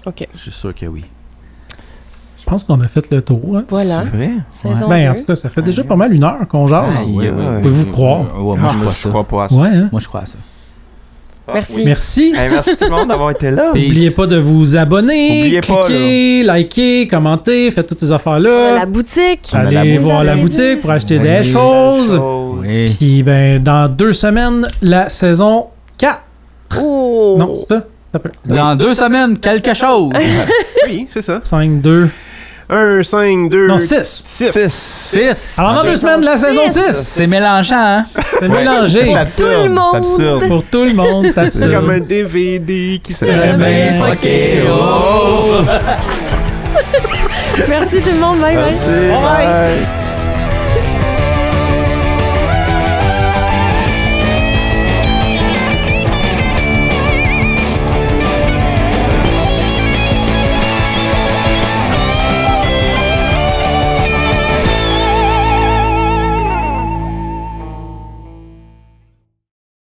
OK. Je suis sûr que oui. Je pense qu'on a fait le tour. Hein. Voilà. C'est vrai? Saison Ben, en 2. tout cas, ça fait déjà pas mal 1 heure qu'on jase. Aïe, ouais, aïe. ouais. Pouvez-vous croire? Ouais, moi, je crois Je ça. crois pas à ça. Ouais, hein? Moi, je crois à ça. Merci. Merci. Hey, merci tout le monde d'avoir été là. Peace. N'oubliez pas de vous abonner, Oubliez pas, cliquer, liker, commenter, faites toutes ces affaires-là. La boutique. On a la Allez boutique. voir la Vous avez boutique dit. pour acheter Oui, des choses. Oui. Puis, ben, dans 2 semaines, la saison 4. Oh. Non, ça peut. Dans 2 semaines, quelque chose. Oui, c'est ça. 5, 2. 1, 5, 2. Non, 6. 6. 6. Alors, dans 2 semaines, la saison 6. C'est mélangeant, hein? C'est mélangé. Pour tout le monde. C'est absurde. Pour tout le monde, c'est C'est comme un absurde. DVD qui C'est serait bien bien fucké. fucké. Merci tout le monde. Bye bye. Merci. Bye.